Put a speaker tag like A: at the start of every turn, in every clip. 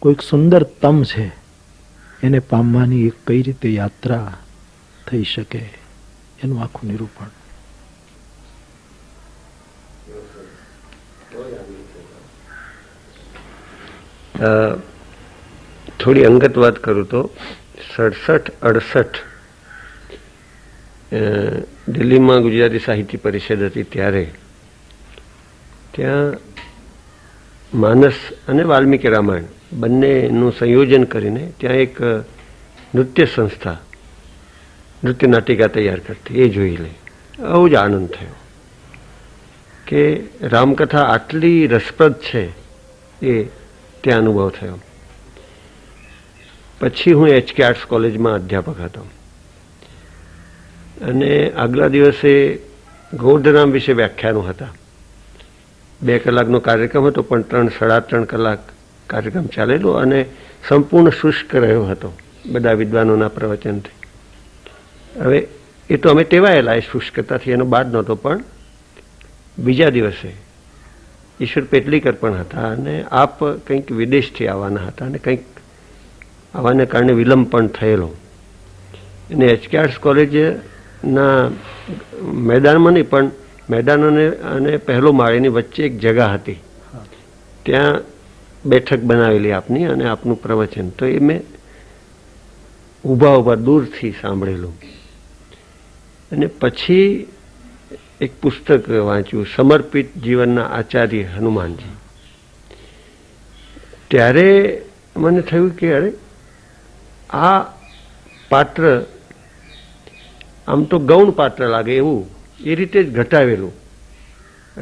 A: કોઈક સુંદર તમ છે, એને પામવાની એક કઈ રીતે યાત્રા થઈ શકે એનું આખું નિરૂપણ.
B: થોડી અંગત વાત કરું તો 67-68 દિલ્હીમાં ગુજરાતી સાહિત્ય પરિષદ હતી ત્યારે ત્યાં માનસ અને વાલ્મીકી રામાયણ બંનેનું સંયોજન કરીને ત્યાં એક નૃત્ય સંસ્થા નૃત્ય નાટિકા તૈયાર કરતી, એ જોઈ લઈ બહુ જ આનંદ થયો કે રામકથા આટલી રસપ્રદ છે, એ ત્યાં અનુભવ થયો. પછી હું HK આર્ટ્સ કોલેજમાં અધ્યાપક હતો અને આગલા દિવસે ગૌધરામ વિશે વ્યાખ્યાનો હતા. 2 કલાકનો કાર્યક્રમ હતો, પણ 3-3.5 કલાક કાર્યક્રમ ચાલેલો અને સંપૂર્ણ શુષ્ક રહ્યો હતો બધા વિદ્વાનોના પ્રવચનથી. હવે એ તો અમે ટેવાયેલા એ શુષ્કતાથી, એનો બાદ નહોતો. પણ બીજા દિવસે ઈશ્વર પેટલીકર પણ હતા અને આપ કંઈક વિદેશથી આવવાના હતા અને કંઈક આવવાને કારણે વિલંબ પણ થયેલો. અને HK આર્ટ્સ કોલેજના મેદાનમાં નહીં, પણ મેદાન અને પહેલો માળેની વચ્ચે એક જગા હતી, ત્યાં બેઠક બનાવેલી આપની અને આપનું પ્રવચન. તો એ મેં ઊભા દૂરથી સાંભળેલું. અને પછી એક પુસ્તક વાંચ્યું, સમર્પિત જીવનના આચાર્ય હનુમાનજી. ત્યારે મને થયું કે અરે આ પાત્ર આમ તો ગૌણ પાત્ર લાગે એવું એ રીતે જ ઘટાવેલું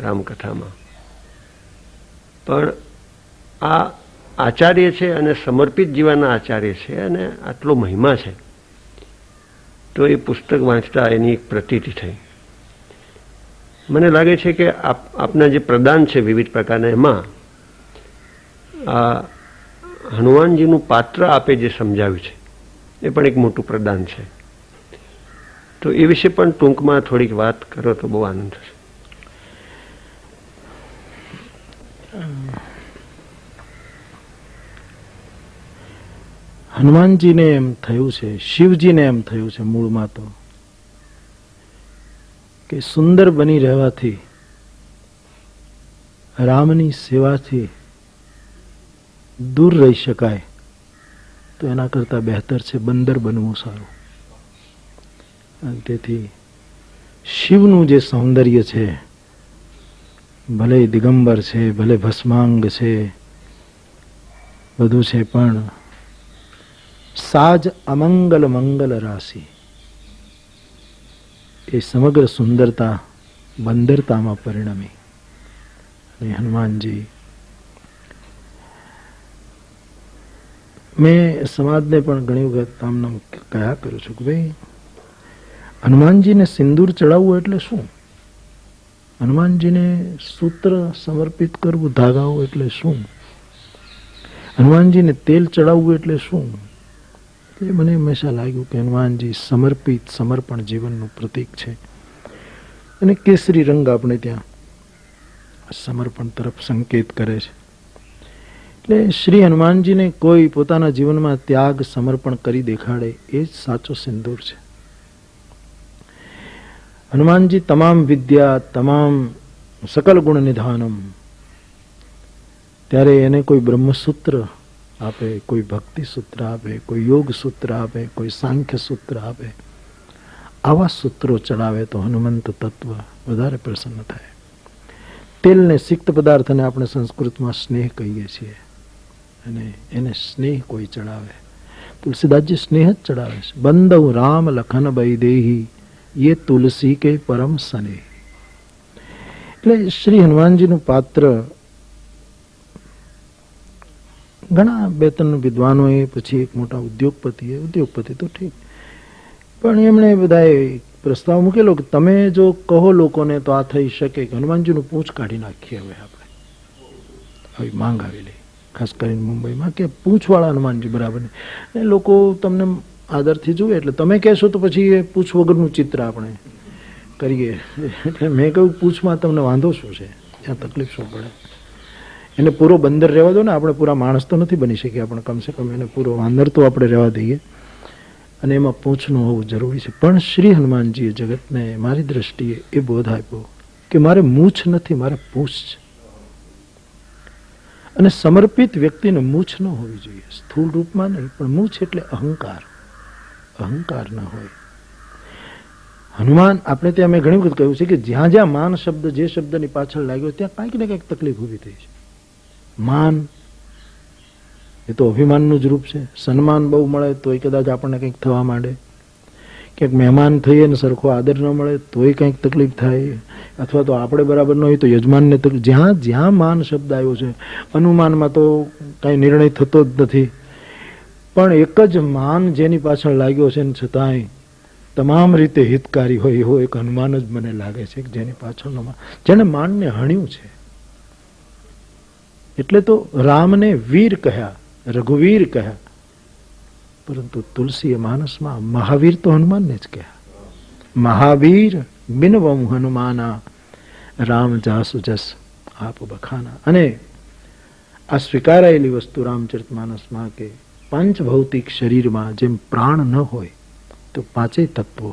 B: રામકથામાં, પણ આ આચાર્ય છે અને સમર્પિત જીવનના આચાર્ય છે અને આટલો મહિમા છે. તો એ પુસ્તક વાંચતા એની એક પ્રતીતિ થઈ. મને લાગે છે કે આપના જે પ્રદાન છે વિવિધ પ્રકારના, એમાં આ હનુમાનજીનું પાત્ર આપે જે સમજાવ્યું છે એ પણ એક મોટું પ્રદાન છે. તો એ વિશે પણ ટૂંકમાં થોડીક વાત કરો તો બહુ આનંદ થશે.
A: હનુમાનજીને એમ થયું છે, શિવજીને એમ થયું છે મૂળમાં તો કે સુંદર બની રહેવાથી, રામની સેવાથી દૂર રહી શકાય તો એના કરતા બહેતર છે બંદર બનવું સારું. તેથી શિવનું જે સૌંદર્ય છે, ભલે દિગંબર છે, ભલે ભસ્માંગ છે, બધું છે, પણ સાજ અમંગલ મંગલ રાશિ, એ સમગ્ર સુંદરતા બંદરતામાં પરિણમી. અને હનુમાનજી, મેં સમાજને પણ ઘણી વખત આમનામ કહ્યા કરું છું કે ભાઈ, હનુમાનજીને સિંદૂર ચડાવવું એટલે શું? હનુમાનજીને સૂત્ર સમર્પિત કરવું, ધાગાઓ એટલે શું? હનુમાનજીને તેલ ચડાવવું એટલે શું? એટલે મને હંમેશા લાગ્યું કે હનુમાનજી સમર્પિત, સમર્પણ જીવનનું પ્રતીક છે. અને કેસરી રંગ આપણે ત્યાં સમર્પણ તરફ સંકેત કરે છે. એટલે શ્રી હનુમાનજીને કોઈ પોતાના જીવનમાં ત્યાગ, સમર્પણ કરી દેખાડે એ જ સાચો સિંદૂર છે. હનુમાનજી તમામ વિદ્યા, તમામ સકલ ગુણ નિધાનમ, ત્યારે એને કોઈ બ્રહ્મસૂત્ર આપે, કોઈ ભક્તિ સૂત્ર આપે, કોઈ યોગ સૂત્ર આપે, કોઈ સાંખ્ય સૂત્ર આપે, આવા સૂત્રો ચડાવે તો હનુમંત તત્વ વધારે પ્રસન્ન થાય. તેલને, સિક્ત પદાર્થને આપણે સંસ્કૃતમાં સ્નેહ કહીએ છીએ, અને એને સ્નેહ કોઈ ચડાવે, તુલસીદાસજી સ્નેહ જ ચડાવે છે. બંદવ રામ લખન વૈદેહી ये तुलसी के परम सने. એટલે શ્રી હનુમાનજીનું પાત્ર ઘણા 2-3 વિદ્વાનોએ, પછી એક મોટા ઉદ્યોગપતિએ, ઉદ્યોગપતિ તો ઠીક, પણ એમણે બધાએ પ્રસ્તાવ મૂકેલો કે તમે જો કહો લોકોને તો આ થઈ શકે કે હનુમાનજીનું પૂંછ કાઢી નાખીએ. હવે આપણે આવી માંગ આવેલી, ખાસ કરીને મુંબઈમાં, કે પૂંછવાળા હનુમાનજી બરાબર નહીં. ને લોકો તમને આદરથી જુએ એટલે તમે કહેશો તો પછી એ પૂછ વગરનું ચિત્ર આપણે કરીએ. એટલે મેં કહ્યું પૂછમાં તમને વાંધો શું છે, ત્યાં તકલીફ શું પડે? એને પૂરો બંદર રહેવા દો ને, આપણે પૂરા માણસ તો નથી બની શકીએ, આપણે કમસે કમ એને પૂરો વાંદર તો આપણે રહેવા દઈએ, અને એમાં પૂંછનું હોવું જરૂરી છે. પણ શ્રી હનુમાનજીએ જગતને મારી દ્રષ્ટિએ એ બોધ આપ્યો કે મારે મૂછ નથી, મારે પૂંછ છે. અને સમર્પિત વ્યક્તિને મૂછ ન હોવી જોઈએ, સ્થૂળ રૂપમાં નહીં, પણ મૂછ એટલે અહંકાર, અહંકાર ન હોય. હનુમાન, આપણે ત્યાં મેં ઘણી વખત કહ્યું છે કે જ્યાં જ્યાં માન શબ્દ જે શબ્દની પાછળ લાગ્યો ત્યાં કંઈક ને કંઈક તકલીફ ઊભી થઈ છે. માન એ તો અભિમાનનું જ રૂપ છે. સન્માન બહુ મળે તોય કદાચ આપણને કંઈક થવા માંડે, ક્યાંક મહેમાન થઈએ ને સરખો આદર ન મળે તોય કંઈક તકલીફ થાય, અથવા તો આપણે બરાબર ન હોય તો યજમાનને તકલીફ. જ્યાં જ્યાં માન શબ્દ આવ્યો છે, અનુમાનમાં તો કાંઈ નિર્ણય થતો જ નથી, પણ એક જ માન જેની પાછળ લાગ્યો છે ને છતાંય તમામ રીતે હિતકારી હોય એવો એક હનુમાન જ મને લાગે છે, જેની પાછળનો જેને માનને હણ્યું છે. એટલે તો રામને વીર કહ્યા, રઘુવીર કહ્યા, પરંતુ તુલસીએ માનસમાં મહાવીર તો હનુમાનને જ કહ્યા. મહાવીર બિનવમ હનુમાના રામ જાસુ જસ આપ બખાના. અને આ સ્વીકારાયેલી વસ્તુ રામચરિતમાનસમાં કે પાંચ ભૌતિક શરીરમાં જેમ પ્રાણ ન હોય તો પાંચેય તત્વો,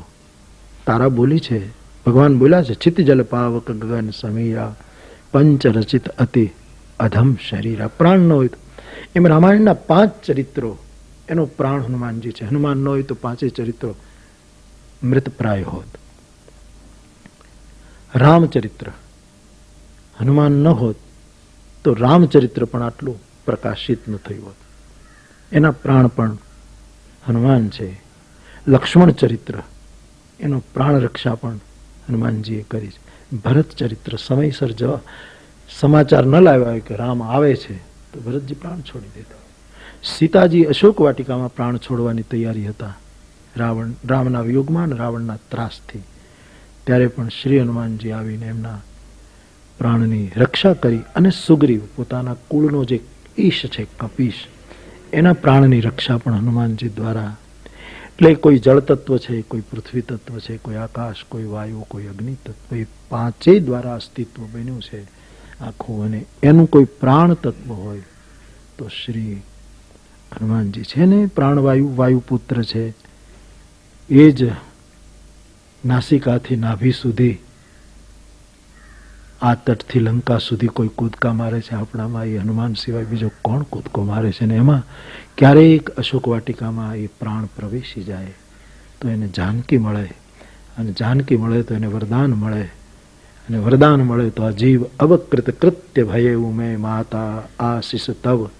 A: તારા બોલી છે, ભગવાન બોલ્યા છે, ચિત્ત જલ પાવક ગગન સમીરા પંચ રચિત અતિ અધમ શરીરા. પ્રાણ ન હોય તો, એમ રામાયણના 5 ચરિત્રો એનો પ્રાણ હનુમાનજી છે. હનુમાન ન હોય તો પાંચેય ચરિત્રો મૃતપ્રાય હોત. રામચરિત્ર હનુમાન ન હોત તો રામચરિત્ર પણ આટલું પ્રકાશિત ન થયું હોત. એના પ્રાણ પણ હનુમાન છે. લક્ષ્મણ ચરિત્ર એનો પ્રાણ રક્ષા પણ હનુમાનજીએ કરી છે. ભરત ચરિત્ર સમયસર જવા સમાચાર ન લાવ્યા હોય કે રામ આવે છે તો ભરતજી પ્રાણ છોડી દેતા. સીતાજી અશોક વાટિકામાં પ્રાણ છોડવાની તૈયારી હતા રામના વિયોગમાં અને રાવણના ત્રાસથી, ત્યારે પણ શ્રી હનુમાનજી આવીને એમના પ્રાણની રક્ષા કરી. અને સુગ્રીવ પોતાના કુળનો જે ઈશ છે, કપીશ, એના પ્રાણની રક્ષા પણ હનુમાનજી દ્વારા. એટલે કોઈ જળ તત્વ છે, કોઈ પૃથ્વી તત્વ છે, કોઈ આકાશ, કોઈ વાયુ, કોઈ અગ્નિ તત્વ, એ પાંચેય દ્વારા અસ્તિત્વ બન્યું છે આખું. અને એનું કોઈ પ્રાણ તત્વ હોય તો શ્રી હનુમાનજી છે ને. પ્રાણવાયુ, વાયુપુત્ર છે, એ જ નાસિકાથી નાભી સુધી, આ તટથી લંકા સુધી કોઈ કૂદકા મારે છે આપણામાં, એ હનુમાન સિવાય બીજો કોણ કૂદકો મારે છે? ને એમાં ક્યારેક અશોક વાટિકામાં એ પ્રાણ પ્રવેશી જાય તો એને જાનકી મળે, અને જાનકી મળે તો એને વરદાન મળે, અને વરદાન મળે તો આ જીવ અવકૃત કૃત્ય ભયે ઉમે માતા આશિષ તવ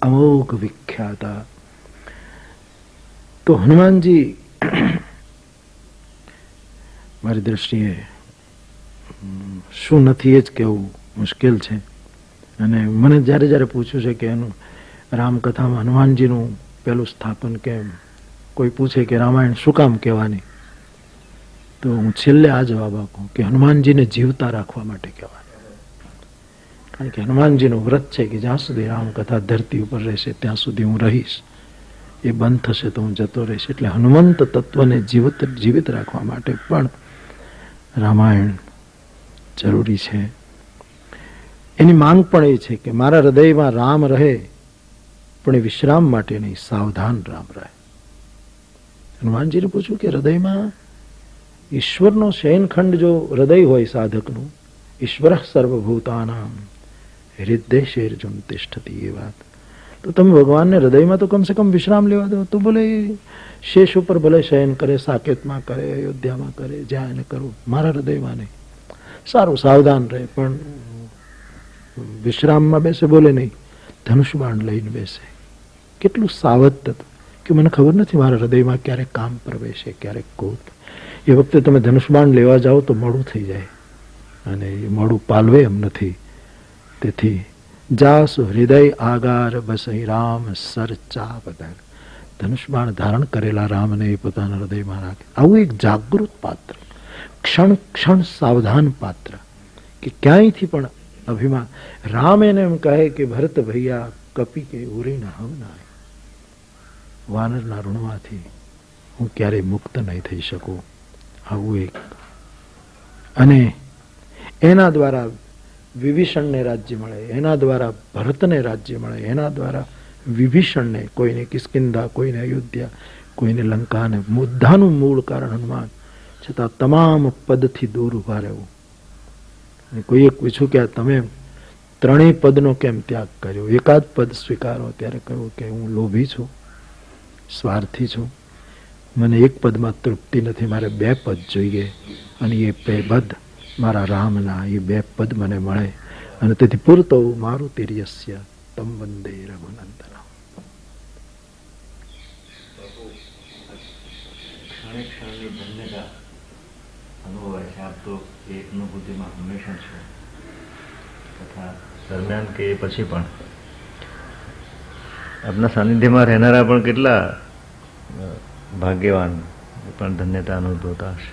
A: અમોઘ વિખ્યાતા. તો હનુમાનજી મારી દ્રષ્ટિએ શું નથી એ જ કહેવું મુશ્કેલ છે. અને મને જ્યારે જ્યારે પૂછ્યું છે કે એનું રામકથામાં હનુમાનજીનું પહેલું સ્થાપન કેમ, કોઈ પૂછે કે રામાયણ શું કામ કહેવાની, તો હું છેલ્લે આ જવાબ આપું કે હનુમાનજીને જીવતા રાખવા માટે કહેવાની. કારણ કે હનુમાનજીનું વ્રત છે કે જ્યાં સુધી રામકથા ધરતી ઉપર રહેશે ત્યાં સુધી હું રહીશ, એ બંધ થશે તો હું જતો રહીશ. એટલે હનુમંત તત્વને જીવિત રાખવા માટે પણ રામાયણ જરૂરી છે. એની માંગ પણ એ છે કે મારા હૃદયમાં રામ રહે, પણ એ વિશ્રામ માટે નહીં, સાવધાન રામ રહે. હનુમાનજીને પૂછ્યું કે હૃદયમાં ઈશ્વરનો શયનખંડ જો હૃદય હોય સાધકનું, ઈશ્વર સર્વભૂતાનામ હૃદય તિષ્ઠતી, એ વાત તો તમે ભગવાનને હૃદયમાં તો કમસે કમ વિશ્રામ લેવા દો. તો બોલે શેષ ઉપર ભલે શયન કરે, સાકેતમાં કરે, અયોધ્યામાં કરે, જ્યાં એને કરવું, મારા હૃદયમાં નહીં. સારું, સાવધાન રહે, પણ વિશ્રામમાં બેસે બોલે નહીં, ધનુષ બાણ લઈને બેસે. કેટલું સાવધ થતું કે મને ખબર નથી મારા હૃદયમાં ક્યારેક કામ પ્રવેશે, ક્યારેક ક્રોધ. એ વખતે તમે ધનુષ બાણ લેવા જાઓ તો મોડું થઈ જાય, અને એ મોડું પાલવે એમ નથી. તેથી જાસ હૃદય આગાર બસઈ રામ સર ચાવદર. ધનુષ બાણ ધારણ કરેલા રામને એ પોતાના હૃદયમાં રાખે. આવું એક જાગૃત પાત્ર, ક્ષણ ક્ષણ સાવધાન પાત્ર, કે ક્યાંયથી પણ અભિમાન. રામ એને એમ કહે કે ભરત ભૈયા કપી કે ઉરીના હવના, વાનરના ઋણમાંથી હું ક્યારેય મુક્ત નહીં થઈ શકું. આવું એક. અને એના દ્વારા વિભીષણને રાજ્ય મળે, એના દ્વારા ભરતને રાજ્ય મળે, એના દ્વારા વિભીષણને, કોઈને કિષ્કિંધા, કોઈને અયોધ્યા, કોઈને લંકાને, બધાનું મૂળ કારણ હનુમાન, છતાં તમામ પદથી દૂર ઉભા રહેવું. કોઈએ પૂછ્યું કે તમે ત્રણેય પદનો કેમ ત્યાગ કર્યો, એકાદ પદ સ્વીકારો? ત્યારે કહ્યું કે હું લોભી છું, સ્વાર્થી છું, મને એક પદમાં તૃપ્તિ નથી, મારે બે પદ જોઈએ, અને એ બે પદ મારા રામના, એ બે પદ મને મળે, અને તેથી પૂરતો મારું તિર્યસ્ય તમ વંદે રઘુનંદન.
C: ક્ષણે ક્ષણની ધન્યતા અનુભવાય છે. આપ તો એ અનુભૂતિમાં હંમેશા છો, તથા દરમિયાન કે પછી પણ આપના સાનિધ્યમાં રહેનારા પણ કેટલા ભાગ્યવાન પણ ધન્યતા અનુભવતા હશે.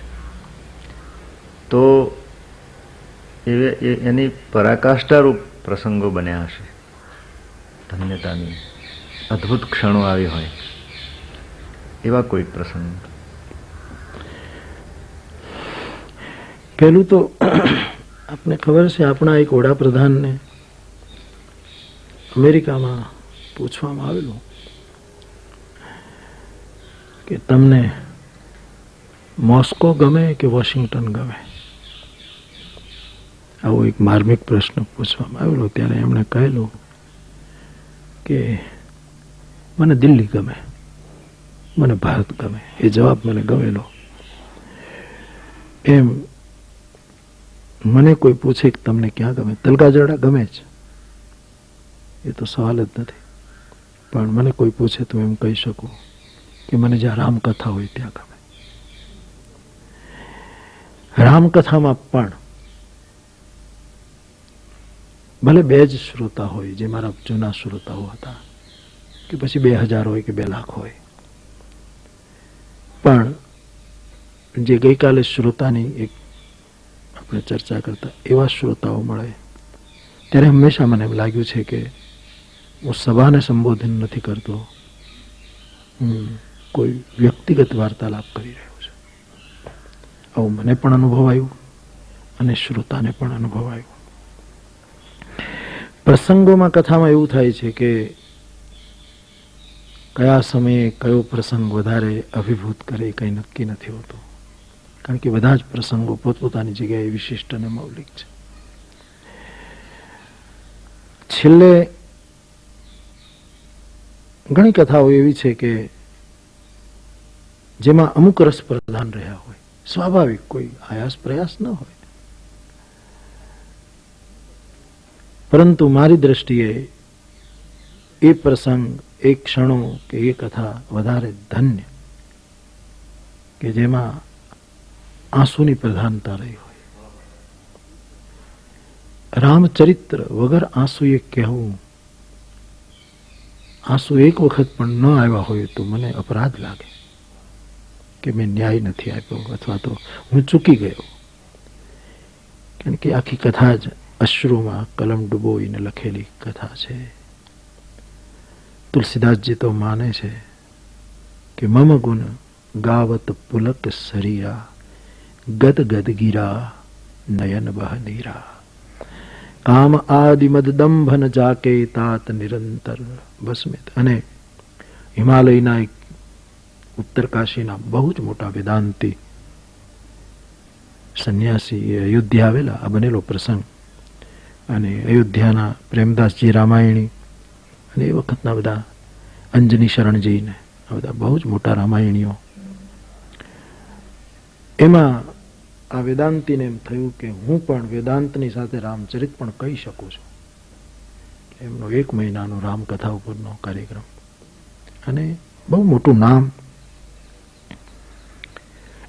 C: તો એની પરાકાષ્ઠારૂપ પ્રસંગો બન્યા હશે, ધન્યતાની અદ્ભુત ક્ષણો આવી હોય એવા કોઈ પ્રસંગ.
A: પહેલું તો આપને ખબર છે, આપણા એક વડાપ્રધાનને અમેરિકામાં પૂછવામાં આવેલું કે તમને મોસ્કો ગમે કે વોશિંગ્ટન ગમે? આવો એક માર્મિક પ્રશ્ન પૂછવામાં આવેલો. ત્યારે એમણે કહેલું કે મને દિલ્હી ગમે, મને ભારત ગમે. એ જવાબ મને ગમેલો. એમ મને કોઈ પૂછે કે તમને ક્યાં ગમે, તલગાજરડા ગમે જ, એ તો સવાલ જ નથી. પણ મને કોઈ પૂછે તો એમ કહી શકું કે મને જ્યાં રામકથા હોય ત્યાં ગમે. રામકથામાં પણ ભલે બે જ શ્રોતા હોય, જે મારા જૂના શ્રોતાઓ હતા, કે પછી 2000 હોય કે 2 લાખ હોય, પણ જે ગઈકાલે શ્રોતાની એક આપણે ચર્ચા કરતા એવા શ્રોતાઓ મળે, ત્યારે હંમેશા મને એમ લાગ્યું છે કે હું સભાને સંબોધન નથી કરતો, હું કોઈ વ્યક્તિગત વાર્તાલાપ કરી રહ્યો છું. આવું મને પણ અનુભવાયું અને શ્રોતાને પણ અનુભવાયું. પ્રસંગોમાં, કથામાં એવું થાય છે કે કયા સમયે કયો પ્રસંગ વધારે અભિભૂત કરે એ કંઈ નક્કી નથી હોતું, કારણ કે બધા જ પ્રસંગો પોતપોતાની જગ્યાએ વિશિષ્ટ અને મૌલિક છે. છેલ્લે ઘણી કથાઓ એવી છે કે જેમાં અમુક રસ પ્રધાન રહ્યા હોય, સ્વાભાવિક, કોઈ આયાસ પ્રયાસ ન હોય, પરંતુ મારી દ્રષ્ટિએ એ પ્રસંગ, એ ક્ષણો કે એ કથા વધારે ધન્ય કે જેમાં આંસુની પ્રધાનતા રહી હોય. રામચરિત્ર વગર આંસુએ કહેવું, આંસુ એક વખત પણ ન આવ્યા હોય તો મને અપરાધ લાગે કે મેં ન્યાય નથી આપ્યો, અથવા તો હું ચૂકી ગયો. કારણ કે આખી કથા જ અશ્રુમાં કલમ ડૂબોઈને લખેલી કથા છે. તુલસીદાસજી તો માને છે કે મમ ગુણ ગાવત પુલક સરિયા, ગદ ગદ ગીરા નયન બહનીરા, કામ આદિ મદ દંભન જાકે તાત નિરંતર બસમિત. અને હિમાલયના એક ઉત્તરકાશીના બહુ જ મોટા વેદાંતી સંન્યાસી એ અયોધ્યા આવેલા. આ બનેલો પ્રસંગ. અને અયોધ્યાના પ્રેમદાસજી રામાયણી અને એ વખતના બધા અંજની શરણજીને આ બધા બહુ જ મોટા રામાયણીઓ, એમાં આ વેદાંતીને એમ થયું કે હું પણ વેદાંતની સાથે રામચરિત પણ કહી શકું છું. એમનો 1 મહિનાનો રામકથા ઉપરનો કાર્યક્રમ, અને બહુ મોટું નામ.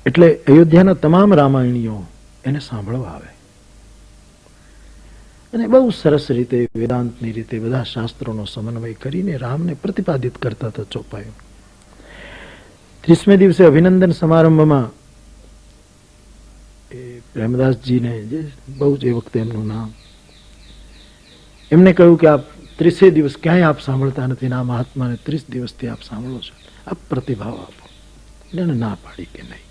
A: એટલે અયોધ્યાના તમામ રામાયણીઓ એને સાંભળવા આવે, અને બહુ સરસ રીતે વેદાંતની રીતે બધા શાસ્ત્રોનો સમન્વય કરીને રામને પ્રતિપાદિત કરતા હતા ચોપાયો. 30મે દિવસે અભિનંદન સમારંભમાં એ પ્રેમદાસજીને, જે બહુ જ એ વખતે એમનું નામ, એમને કહ્યું કે આપ 30 દિવસ ક્યાંય આપ સાંભળતા નથી, ને આ મહાત્માને 30 દિવસથી આપ સાંભળો છો, આપ પ્રતિભાવ આપો. એને ના પાડી કે નહીં.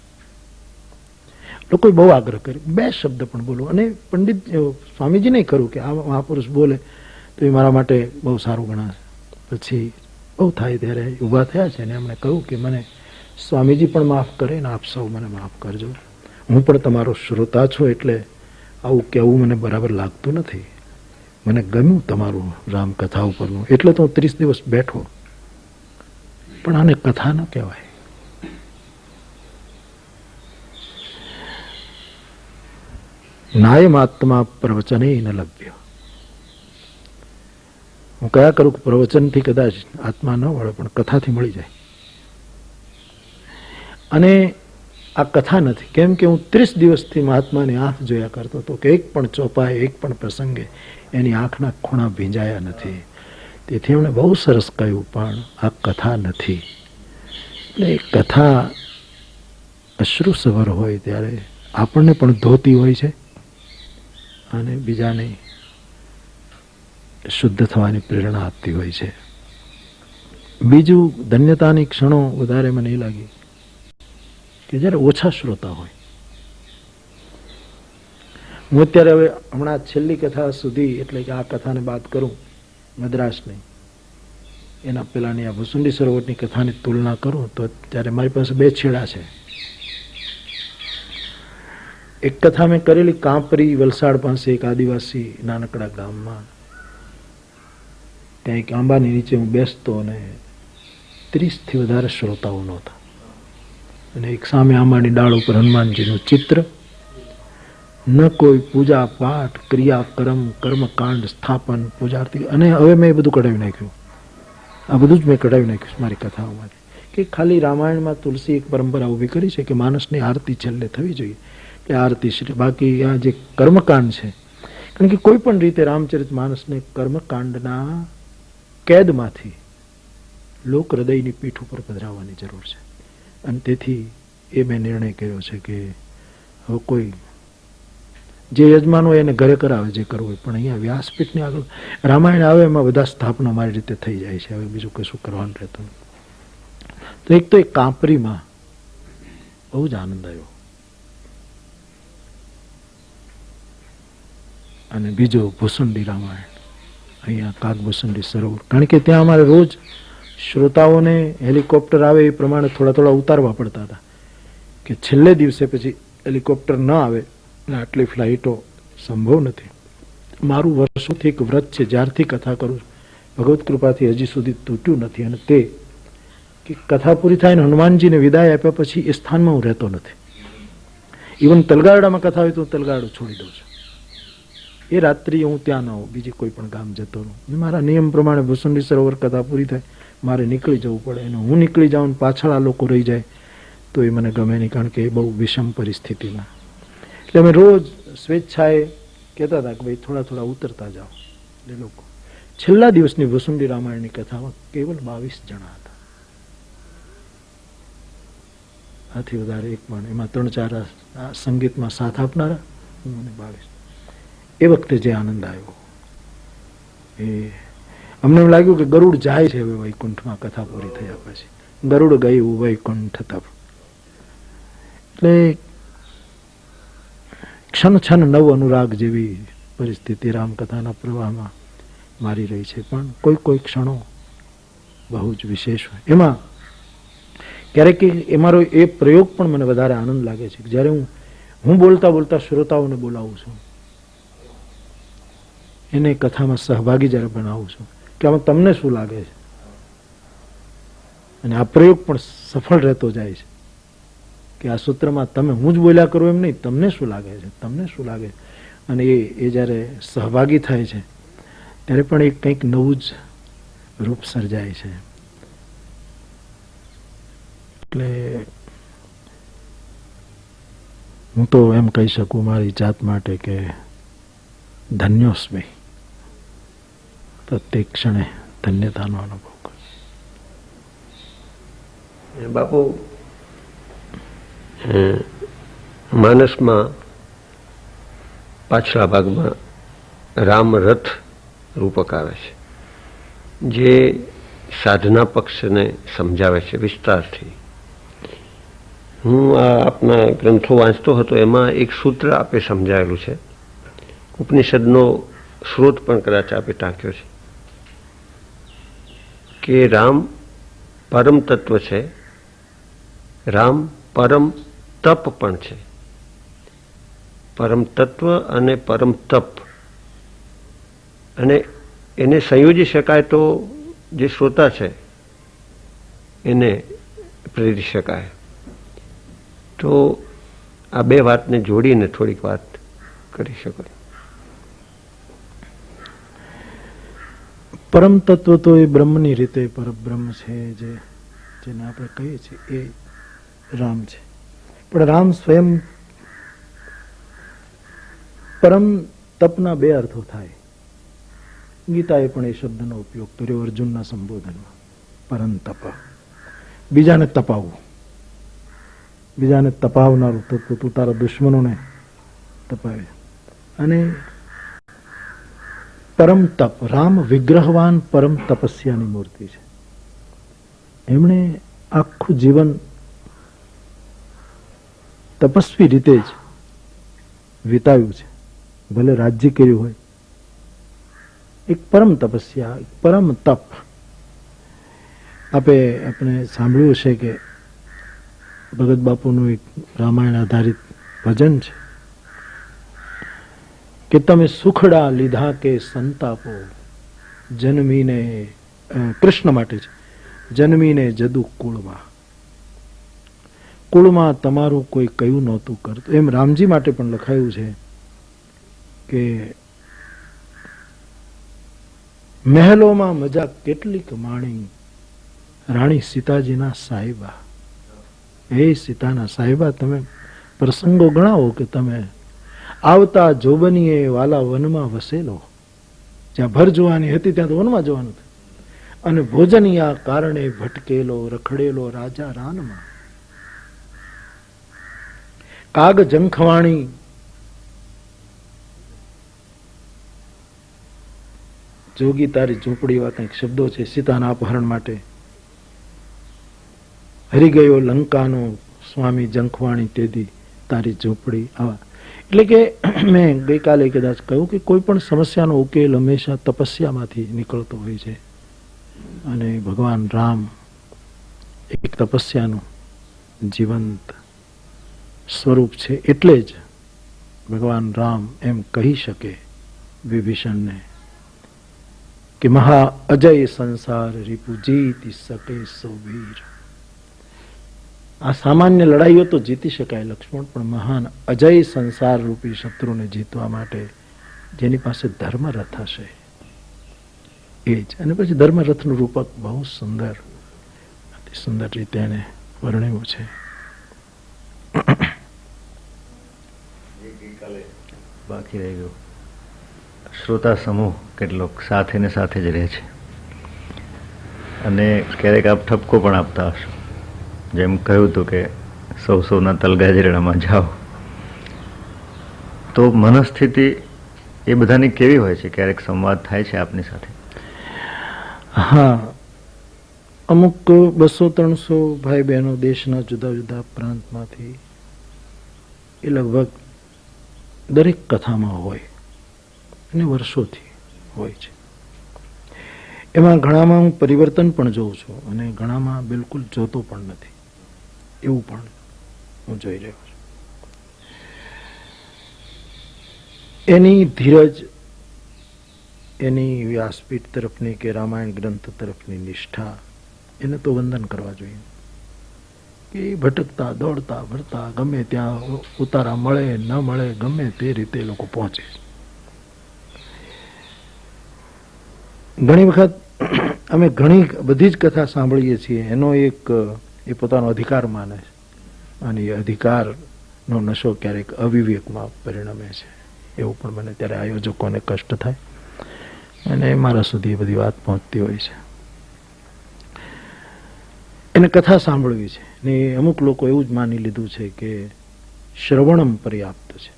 A: લોકોએ બહુ આગ્રહ કર્યો, 2 શબ્દ પણ બોલો. અને પંડિત સ્વામીજીને કરું કે આ મહાપુરુષ બોલે તો એ મારા માટે બહુ સારું ગણાશે. પછી બહુ થાય ત્યારે ઊભા થયા છે અને એમણે કહ્યું કે મને સ્વામીજી પણ માફ કરે ને આપ સૌ મને માફ કરજો. હું પણ તમારો શ્રોતા છું એટલે આવું કહેવું મને બરાબર લાગતું નથી. મને ગમ્યું તમારું રામકથા ઉપરનું, એટલે તો હું 30 દિવસ બેઠો, પણ આને કથા ન કહેવાય. નાયમાત્મા પ્રવચને ન લભ્ય. હું કયા કરું કે પ્રવચનથી કદાચ આત્મા ન મળે પણ કથાથી મળી જાય. અને આ કથા નથી, કેમ કે હું 30 દિવસથી મહાત્માની આંખ જોયા કરતો હતો કે એક પણ ચોપાએ એક પણ પ્રસંગે એની આંખના ખૂણા ભીંજાયા નથી. તેથી એમણે બહુ સરસ કહ્યું, પણ આ કથા નથી. એટલે કથા અશ્રુસભર હોય ત્યારે આપણને પણ ધોતી હોય છે અને બીજાને શુદ્ધ થવાની પ્રેરણા આપતી હોય છે. બીજું, ધન્યતાની ક્ષણો વધારે મને એ લાગી કે જ્યારે ઓછા શ્રોતા હોય. હું અત્યારે હવે હમણાં છેલ્લી કથા સુધી, એટલે કે આ કથાને બાદ કરું, મદ્રાસની, એના પેલાની આ ભુસુંડી સરોવરની કથાની તુલના કરું તો ત્યારે મારી પાસે 2 છેડા છે. એક કથા મેં કરેલી કાંપરી, વલસાડ પાસે એક આદિવાસી નાનકડા ગામમાં. ત્યાં એક આંબાની નીચે હું બેસતો અને 30થી વધારે શ્રોતાઓ નહોતા. અને એક સામે આંબાની ડાળ ઉપર હનુમાનજીનું ચિત્ર, ન કોઈ પૂજા પાઠ, ક્રિયાકર્મ, કર્મકાંડ, સ્થાપન, પૂજાર્થી. અને હવે મેં એ બધું કઢાવી નાખ્યું. આ બધું જ મેં કઢાવી નાખ્યું મારી કથાઓમાંથી, કે ખાલી રામાયણમાં તુલસી એક પરંપરા ઊભી કરી છે કે માણસની આરતી છેલ્લે થવી જોઈએ, કે આરતી શ્રી. બાકી આ જે કર્મકાંડ છે, કારણ કે કોઈ પણ રીતે રામચરિત માનસને કર્મકાંડના કેદમાંથી લોક હૃદયની પીઠ ઉપર પધરાવવાની જરૂર છે. અને તેથી એ મેં નિર્ણય કર્યો છે કે હવે કોઈ જે યજમાન હોય એને ઘરે કરાવે જે કરવું હોય, પણ અહીંયા વ્યાસપીઠની આગળ રામાયણ આવે એમાં બધા સ્થાપના મારી રીતે થઈ જાય છે. હવે બીજું કશું કરવાનું રહેતું નથી. તો એક તો એ કાંપરીમાં બહુ જ આનંદ આવ્યો, અને બીજો ભુસુંડી રામાયણ, અહીંયા કાગભુસુંડી સરોવર. કારણ કે ત્યાં અમારે રોજ શ્રોતાઓને હેલિકોપ્ટર આવે એ પ્રમાણે થોડા થોડા ઉતારવા પડતા હતા, કે છેલ્લે દિવસે પછી હેલિકોપ્ટર ન આવે અને આટલી ફ્લાઇટો સંભવ નથી. મારું વર્ષોથી એક વ્રત છે, જ્યારથી કથા કરું છું, ભગવત કૃપાથી હજી સુધી તૂટ્યું નથી. અને તે કે કથા પૂરી થાય ને હનુમાનજીને વિદાય આપ્યા પછી એ સ્થાનમાં હું રહેતો નથી. ઇવન તલગારડામાં કથા હોય તો હું તલગારડો છોડી દઉં છું. એ રાત્રિએ હું ત્યાં ન હોઉં, બીજી કોઈ પણ ગામ જતો રહું. મારા નિયમ પ્રમાણે ભુસુંડી સરોવર કથા પૂરી થાય મારે નીકળી જવું પડે, અને હું નીકળી જાઉં ને પાછળ આ લોકો રહી જાય તો એ મને ગમે નહીં, કારણ કે એ બહુ વિષમ પરિસ્થિતિમાં. એટલે અમે રોજ સ્વેચ્છાએ કહેતા હતા કે ભાઈ થોડા થોડા ઉતરતા જાઓ. એટલે લોકો છેલ્લા દિવસની ભુસુંડી રામાયણની કથામાં કેવલ 22 જણા હતા, આથી વધારે એક પણ. એમાં 3-4 સંગીતમાં સાથ આપનારા, હું અને 22. એ વખતે જે આનંદ આવ્યો એ અમને એમ લાગ્યું કે ગરુડ જાય છે હવે વૈકુંઠમાં કથા પૂરી થયા પછી. ગરુડ ગયું વૈકુંઠ તપ. એટલે ક્ષણ ક્ષણ નવ અનુરાગ જેવી પરિસ્થિતિ રામકથાના પ્રવાહમાં મારી રહી છે. પણ કોઈ કોઈ ક્ષણો બહુ જ વિશેષ હોય. એમાં ક્યારેક મારો એ પ્રયોગ પણ મને વધારે આનંદ લાગે છે, જ્યારે હું બોલતા બોલતા શ્રોતાઓને બોલાવું છું, એને કથામાં સહભાગી જ્યારે બનાવું છું કે આમાં તમને શું લાગે છે. અને આ પ્રયોગ પણ સફળ રહેતો જાય છે કે આ સૂત્રમાં તમે હું જ બોલ્યા કરું એમ નહીં, તમને શું લાગે છે, તમને શું લાગે. અને એ જ્યારે સહભાગી થાય છે ત્યારે પણ એ કંઈક નવું જ રૂપ સર્જાય છે. એટલે હું તો એમ કહી શકું મારી જાત માટે કે ધન્યોસ્મી. પ્રત્યેક ક્ષણે ધન્યતાનો અનુભવ કરું.
B: બાપુ, માનસમાં પાછલા ભાગમાં રામરથ રૂપક આવે છે, જે સાધના પક્ષને સમજાવે છે વિસ્તારથી. હું આ આપના ગ્રંથો વાંચતો હતો, એમાં એક સૂત્ર આપે સમજાયેલું છે, ઉપનિષદનો સ્ત્રોત પણ કદાચ આપે ટાંક્યો છે કે રામ પરમ તત્વ છે, રામ પરમ તપ પણ છે. પરમ તત્વ અને પરમ તપ, અને એને સંયોજી શકાય તો જે શ્રોતા છે એને પ્રેરી શકાય. તો આ બે વાતને જોડીને થોડીક વાત કરી શકો.
A: પરમ તત્વ તો એ બ્રહ્મની રીતે પરબ્રહ્મ છે, જેને આપણે કહીએ છીએ એ રામ છે. પણ રામ સ્વયં પરમ તપના બે અર્થો થાય. ગીતાએ પણ એ શબ્દનો ઉપયોગ કર્યો અર્જુનના સંબોધનમાં. પરમ તપ, બીજાને તપાવવું, બીજાને તપાવનારું તત્વ, તું તારા દુશ્મનોને તપાવે. અને પરમ તપ, રામ વિગ્રહવાન પરમ તપસ્યાની મૂર્તિ છે. એમણે આખું જીવન તપસ્વી રીતે જ વિતાવ્યું છે, ભલે રાજ્ય કર્યું હોય. એક પરમ તપસ્યા, એક પરમ તપ. આપણે સાંભળ્યું છે કે ભગત બાપુનું એક રામાયણ આધારિત ભજન છે કે તમે સુખડા લીધા કે સંતાપો, જન્મીને, કૃષ્ણ માટે છે, જન્મીને જદુ કુળમાં, કુળમાં તમારું કોઈ કયું નહોતું કરતું. એમ રામજી માટે પણ લખાયું છે કે મહેલોમાં મજા કેટલીક માણી, રાણી સીતાજીના સાહેબા. હે સીતાના સાહેબા, તમે પ્રસંગો ગણાવો કે તમે આવતા જોબનીએ વાલા વનમાં વસેલો, જ્યાં ભર જોવાની હતી ત્યાં તો વનમાં જવાનું હતું, અને ભોજનિયા કારણે ભટકેલો, રખડેલો રાજા રાનમાં. કાગ જંખવાણી, જોગી તારી ઝૂંપડી, એવા કંઈક શબ્દો છે સીતાના અપહરણ માટે. હરી ગયો લંકાનો સ્વામી જંખવાણી, તેદી તારી ઝૂંપડી. આવા એટલે કે મેં ગઈકાલે કદાચ કહ્યું કે કોઈ પણ સમસ્યાનો ઉકેલ હંમેશા તપસ્યામાંથી નીકળતો હોય છે, અને ભગવાન રામ એક તપસ્યાનું જીવંત સ્વરૂપ છે. એટલે જ ભગવાન રામ એમ કહી શકે વિભીષણને કે મહા અજય સંસાર રીપુ જીતી શકે સૌવીર. આ સામાન્ય લડાઈઓ તો જીતી શકાય લક્ષ્મણ, પણ મહાન અજય સંસાર રૂપી શત્રુને જીતવા માટે જેની પાસે ધર્મરથ હશે એ જ. અને પછી ધર્મરથનું રૂપક બહુ સુંદર, અતિ સુંદર રીતે એને વર્ણવ્યું છે.
C: બાકી રહી ગયું, શ્રોતા સમૂહ કેટલોક સાથે ને સાથે જ રહે છે, અને ક્યારેક આપ ઠપકો પણ આપતા હશો, જેમ કહ્યું હતું કે સૌના તલગાજરણામાં જાઓ. તો મનસ્થિતિ એ બધાની કેવી હોય છે? ક્યારેક સંવાદ થાય છે આપની સાથે?
A: હા, અમુક 200-300 ભાઈ બહેનો દેશના જુદા જુદા પ્રાંતમાંથી, એ લગભગ દરેક કથામાં હોય અને વર્ષોથી હોય છે. એમાં ઘણામાં હું પરિવર્તન પણ જોઉં છું અને ઘણામાં બિલકુલ જોતો પણ નથી, એવું પણ હું જોઈ રહ્યો છું. એની ધીરજ, એની વ્યાસપીઠ તરફની કે રામાયણ ગ્રંથ તરફની નિષ્ઠા, એને તો વંદન કરવા જોઈએ. કે ભટકતા દોડતા ભરતા ગમે ત્યાં ઉતારા મળે ન મળે ગમે તે રીતે લોકો પહોંચે. ઘણી વખત અમે ઘણી બધી જ કથા સાંભળીએ છીએ, એનો એક એ પોતાનો અધિકાર માને છે, અને એ અધિકારનો નશો ક્યારેક અવિવેકમાં પરિણમે છે. એવું પણ મને ત્યારે આયોજકોને કષ્ટ થાય, અને મારા સુધી એ બધી વાત પહોંચતી હોય છે. એને કથા સાંભળવી છે ને અમુક લોકો એવું જ માની લીધું છે કે શ્રવણમ પર્યાપ્ત છે,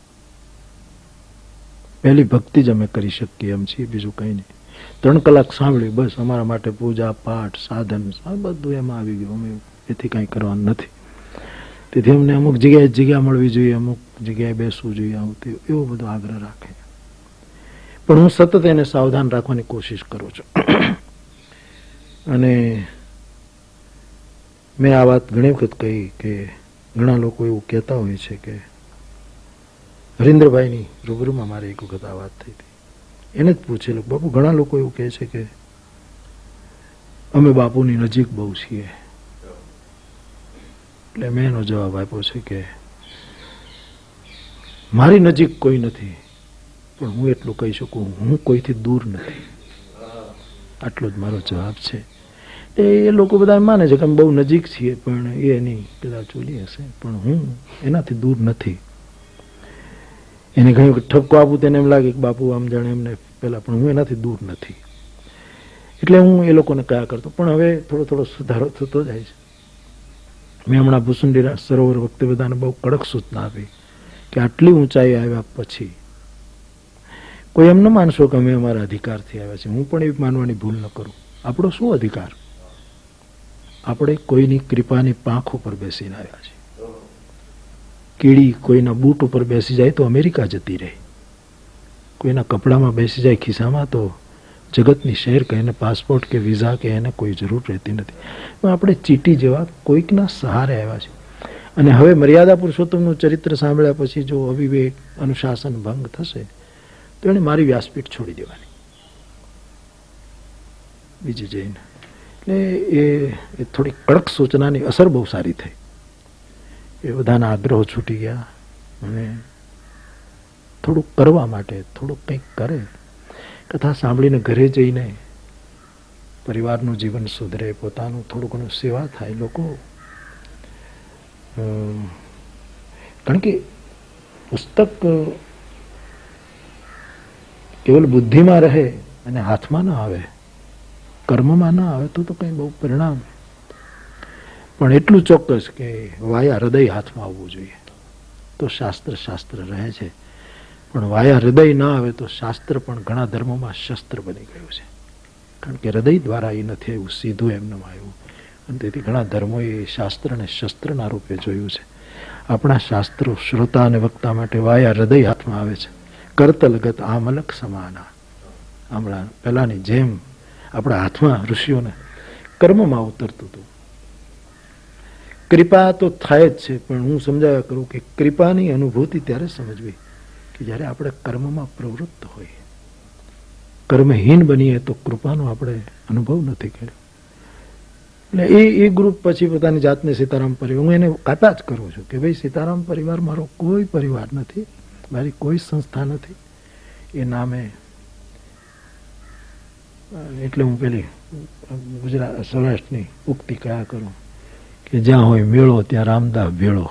A: પહેલી ભક્તિ જ અમે કરી શકીએ એમ છીએ, બીજું કંઈ નહીં. 3 કલાક સાંભળ્યું બસ, અમારા માટે પૂજા પાઠ સાધન બધું એમાં આવી ગયું, અમે એથી કાંઈ કરવાનું નથી. તેથી અમને અમુક જગ્યાએ જગ્યા મળવી જોઈએ, અમુક જગ્યાએ બેસવું જોઈએ, આવું તેવું એવો બધો આગ્રહ રાખે. પણ હું સતત એને સાવધાન રાખવાની કોશિશ કરું છું. અને મેં આ વાત ઘણી વખત કહી કે ઘણા લોકો એવું કહેતા હોય છે કે હરીન્દ્રભાઈની રૂબરૂમાં મારે એક વખત આ વાત થઈ હતી. એને જ પૂછેલું, બાપુ ઘણા લોકો એવું કહે છે કે અમે બાપુની નજીક બહુ છીએ. એટલે મેં એનો જવાબ આપ્યો છે કે મારી નજીક કોઈ નથી, પણ હું એટલું કહી શકું હું કોઈથી દૂર નથી. આટલો જ મારો જવાબ છે. એ લોકો બધા માને છે કે અમે બહુ નજીક છીએ, પણ એ એની કદાચ ચોલી હશે, પણ હું એનાથી દૂર નથી. એને ઘણી વખત ઠપકો આપું તેને એમ લાગે કે બાપુ આમ જાણે એમને પહેલા, પણ હું એનાથી દૂર નથી. એટલે હું એ લોકોને કયા કરતો, પણ હવે થોડો થોડો સુધારો થતો જાય છે. મેં હમણાં ભૂસુંડી સરોવર વખતે બધાને બહુ કડક સૂચના આપી કે આટલી ઊંચાઈ આવ્યા પછી કોઈ એમ ન માનશો કે અમે અમારા અધિકારથી આવ્યા છીએ. હું પણ એવી માનવાની ભૂલ ન કરું. આપણો શું અધિકાર? આપણે કોઈની કૃપાની પાંખ ઉપર બેસીને આવ્યા છીએ. કીડી કોઈના બૂટ ઉપર બેસી જાય તો અમેરિકા જતી રહે, કોઈના કપડામાં બેસી જાય ખિસ્સામાં તો જગતની શહેર કે એને પાસપોર્ટ કે વિઝા કે એને કોઈ જરૂર રહેતી નથી. આપણે ચીટી જેવા કોઈકના સહારે આવ્યા છે. અને હવે મર્યાદા પુરુષોત્તમનું ચરિત્ર સાંભળ્યા પછી જો અવિવેક અનુશાસન ભંગ થશે તો એને મારી વ્યાસપીઠ છોડી દેવાની, બીજી જઈને. એટલે એ થોડી કડક સૂચનાની અસર બહુ સારી થઈ. એ બધાના આગ્રહો છૂટી ગયા અને થોડુંક કરવા માટે થોડુંક કંઈક કરે. કથા સાંભળીને ઘરે જઈને પરિવારનું જીવન સુધરે, પોતાનું થોડું ઘણું સેવા થાય. લોકો કારણ કે પુસ્તક કેવલ બુદ્ધિમાં રહે અને હાથમાં ના આવે, કર્મમાં ના આવે તો કંઈ બહુ પરિણામ. પણ એટલું ચોક્કસ કે વાયા હૃદય હાથમાં આવવું જોઈએ તો શાસ્ત્ર શાસ્ત્ર રહે છે. પણ વાયા હૃદય ના આવે તો શાસ્ત્ર પણ ઘણા ધર્મોમાં શસ્ત્ર બની ગયું છે. કારણ કે હૃદય દ્વારા એ નથી આવ્યું, સીધું એમને આવ્યું. અને તેથી ઘણા ધર્મોએ શાસ્ત્રને શસ્ત્રના રૂપે જોયું છે. આપણા શાસ્ત્રો શ્રોતા અને વક્તા માટે વાયા હૃદય હાથમાં આવે છે. કરતલગત આમલક સમાના. હમણાં પહેલાની જેમ આપણા હાથમાં ઋષિઓને કર્મમાં ઉતરતું હતું. કૃપા તો થાય જ છે, પણ હું સમજાવ્યા કરું કે કૃપાની અનુભૂતિ ત્યારે સમજવી કે જ્યારે આપણે કર્મમાં પ્રવૃત્ત હોઈએ. કર્મહીન બનીએ તો કૃપાનો આપણે અનુભવ નથી કર્યો. એટલે એ ગ્રુપ પછી પોતાની જાતને સીતારામ પરિવાર, હું એને કાતા જ કરું છું કે ભાઈ સીતારામ પરિવાર મારો કોઈ પરિવાર નથી, મારી કોઈ સંસ્થા નથી. એ નામે એટલે હું પેલી ગુજરાત સૌરાષ્ટ્રની ઉક્તિ કયા કરું કે જ્યાં હોય મેળો ત્યાં રામદાસ ભેળો.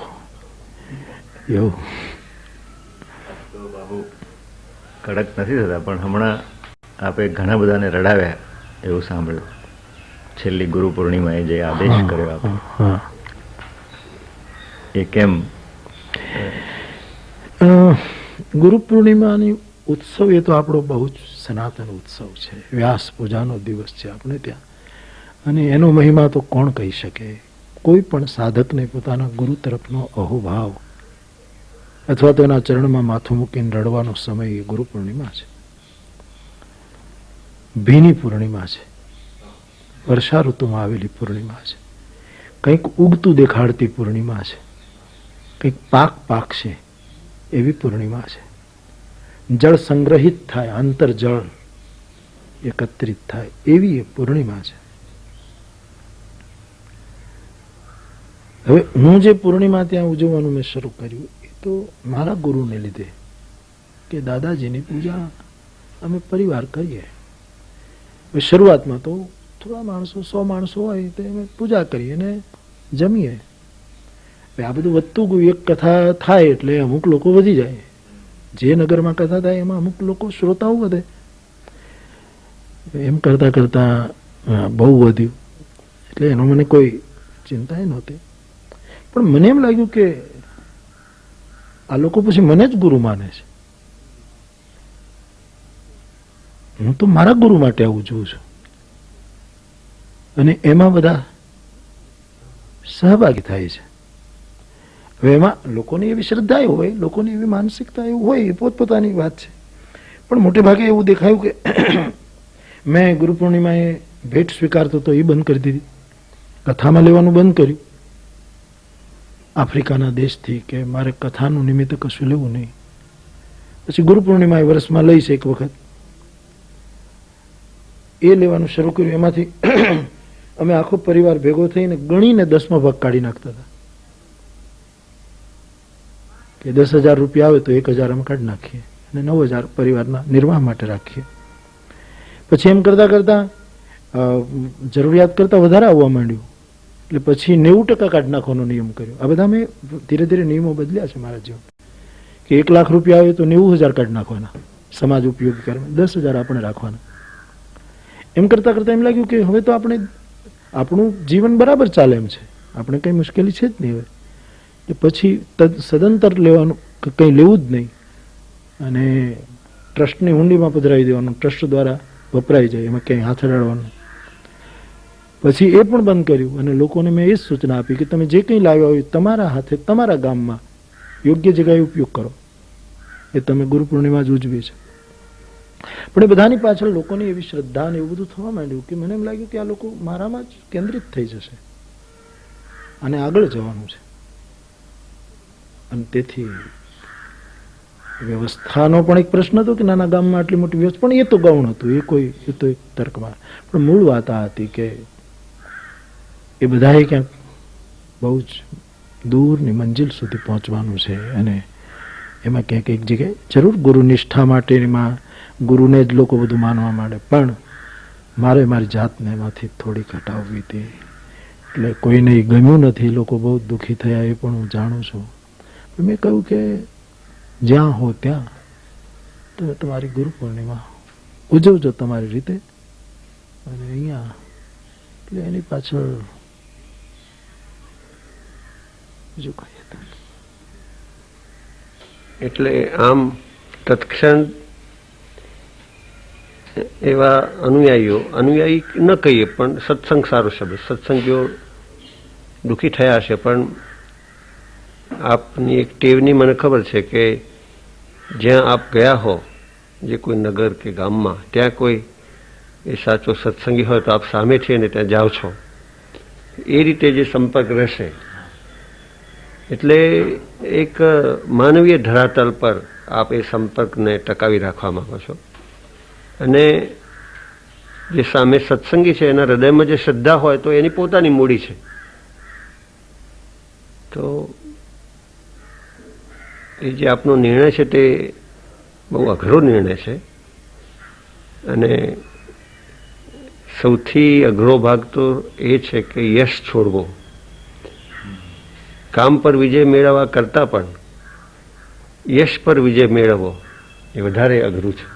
A: એવું
C: તો બાબુ કડક નથી થતા, પણ હમણાં આપે ઘણા બધાને રડાવ્યા એવું સાંભળ્યું. છેલ્લી ગુરુ પૂર્ણિમાએ જે આદેશ કર્યો આપે, એ કેમ?
A: ગુરુ પૂર્ણિમાની ઉત્સવ એ તો આપણો બહુ જ સનાતન ઉત્સવ છે. વ્યાસ પૂજાનો દિવસ છે આપણે ત્યાં, અને એનો મહિમા તો કોણ કહી શકે? કોઈ પણ સાધકને પોતાના ગુરુ તરફનો અહોભાવ અથવા તો એના ચરણમાં માથું મૂકીને રડવાનો સમય એ ગુરુ પૂર્ણિમા છે. ભીની પૂર્ણિમા છે, વર્ષા ઋતુમાં આવેલી પૂર્ણિમા છે, કંઈક ઉગતું દેખાડતી પૂર્ણિમા છે, કંઈક પાકશે એવી પૂર્ણિમા છે. જળ સંગ્રહિત થાય, આંતર જળ એકત્રિત થાય એવી એ પૂર્ણિમા છે. હવે હું જે પૂર્ણિમા ત્યાં ઉજવવાનું મેં શરૂ કર્યું એ તો મારા ગુરુને લીધે કે દાદાજીની પૂજા અમે પરિવાર કરીએ. શરૂઆતમાં તો થોડા માણસો, 100 માણસો હોય તો અમે પૂજા કરીએ ને જમીએ. આ બધું વધતું ગયું. એક કથા થાય એટલે અમુક લોકો વધી જાય. જે નગરમાં કથા થાય એમાં અમુક લોકો શ્રોતાઓ વધે. એમ કરતા કરતા બહુ વધ્યું. એટલે એનો મને કોઈ ચિંતા નહોતી. પણ મને એમ લાગ્યું કે આ લોકો પછી મને જ ગુરુ માને છે. હું તો મારા ગુરુ માટે આવું જોઉં છું, અને એમાં બધા સહભાગી થાય છે. હવે એમાં લોકોની એવી શ્રદ્ધા હોય, લોકોની એવી માનસિકતા એવું હોય, એ પોતપોતાની વાત છે. પણ મોટે ભાગે એવું દેખાયું કે મેં ગુરુ પૂર્ણિમાએ ભેટ સ્વીકારતો તો એ બંધ કરી દીધી, કથામાં લેવાનું બંધ કર્યું આફ્રિકાના દેશથી, કે મારે કથાનું નિમિત્ત કશું લેવું નહીં. પછી ગુરુ પૂર્ણિમાએ વર્ષમાં લઈશ એક વખત, એ લેવાનું શરૂ કર્યું. એમાંથી અમે આખો પરિવાર ભેગો થઈને ગણીને 10મો ભાગ કાઢી નાખતા હતા કે 10,000 રૂપિયા આવે તો 1,000 અમે કાઢી નાખીએ અને 9,000 પરિવારના નિર્વાહ માટે રાખીએ. પછી એમ કરતા કરતા જરૂરિયાત કરતા વધારે આવવા માંડ્યું, એટલે પછી 90% કાઢી નાખવાનો નિયમ કર્યો. આ બધા મેં ધીરે ધીરે નિયમો બદલ્યા છે મારા જીવન, કે 1 લાખ રૂપિયા આવે તો 90,000 કાઢી નાખવાના સમાજ ઉપયોગી કરવા, 10,000 આપણે રાખવાના. એમ કરતા કરતા એમ લાગ્યું કે હવે તો આપણે આપણું જીવન બરાબર ચાલે એમ છે, આપણે કંઈ મુશ્કેલી છે જ નહીં. હવે પછી સદંતર લેવાનું, કંઈ લેવું જ નહીં અને ટ્રસ્ટની હુંડીમાં પધરાવી દેવાનું, ટ્રસ્ટ દ્વારા વપરાઈ જાય, એમાં ક્યાંય હાથ અડાડવાનું. પછી એ પણ બંધ કર્યું અને લોકોને મેં એ જ સૂચના આપી કે તમે જે કંઈ લાવ્યા હોય તમારા હાથે તમારા ગામમાં યોગ્ય જગ્યાએ ઉપયોગ કરો. એ તમે ગુરુ પૂર્ણિમા જ ઉજવી છે. પણ એ બધાની પાછળ લોકોની એવી શ્રદ્ધા ને એવું બધું થવા માંડ્યું કે મને એમ લાગ્યું કે આ લોકો મારામાં જ કેન્દ્રિત થઈ જશે અને આગળ જવાનું છે. અને તેથી વ્યવસ્થાનો પણ એક પ્રશ્ન હતો કે નાના ગામમાં આટલી મોટી વ્યવસ્થા, પણ એ તો ગૌણ હતું, એ તો એક તર્કમાં. પણ મૂળ વાત આ હતી કે એ બધાએ ક્યાંક બહુ જ દૂરની મંજિલ સુધી પહોંચવાનું છે અને એમાં ક્યાંક એક જગ્યાએ જરૂર ગુરુ નિષ્ઠા માટેમાં ગુરુને જ લોકો બધું માનવા માંડે, પણ મારે મારી જાતને એમાંથી થોડી ઘટાડવી હતી. એટલે કોઈને ગમ્યું નથી, લોકો બહુ દુઃખી થયા, એ પણ હું જાણું છું. મેં કહ્યું કે જ્યાં હો ત્યાં તમે તમારી ગુરુ પૂર્ણિમા ઉજવજો તમારી રીતે, અને અહીંયા એટલે એની પાછળ બીજું કઈ હતું.
B: એટલે આમ તત્ક્ષણ એવા અનુયાયી ન કહીએ પણ સત્સંગ સારો શબ્દ, સત્સંગીઓ દુઃખી થયા હશે, પણ આપની એક ટેવની મને ખબર છે કે જ્યાં આપ ગયા હો, જે કોઈ નગર કે ગામમાં, ત્યાં કોઈ એ સાચો સત્સંગી હોય તો આપ સામેથી અને ત્યાં જાઓ છો, એ રીતે જે સંપર્ક રહેશે. એટલે એક માનવીય ધરાતલ પર આપ એ સંપર્કને ટકાવી રાખવા માંગો છો, અને જે સામે સત્સંગી છે એના હૃદયમાં જે શ્રદ્ધા હોય તો એની પોતાની મૂડી છે. તો એ જે આપનો નિર્ણય છે તે બહુ અઘરો નિર્ણય છે, અને સૌથી અઘરો ભાગ તો એ છે કે યશ છોડવો. કામ પર વિજય મેળવવા કરતાં પણ યશ પર વિજય મેળવવો એ વધારે અઘરું છે.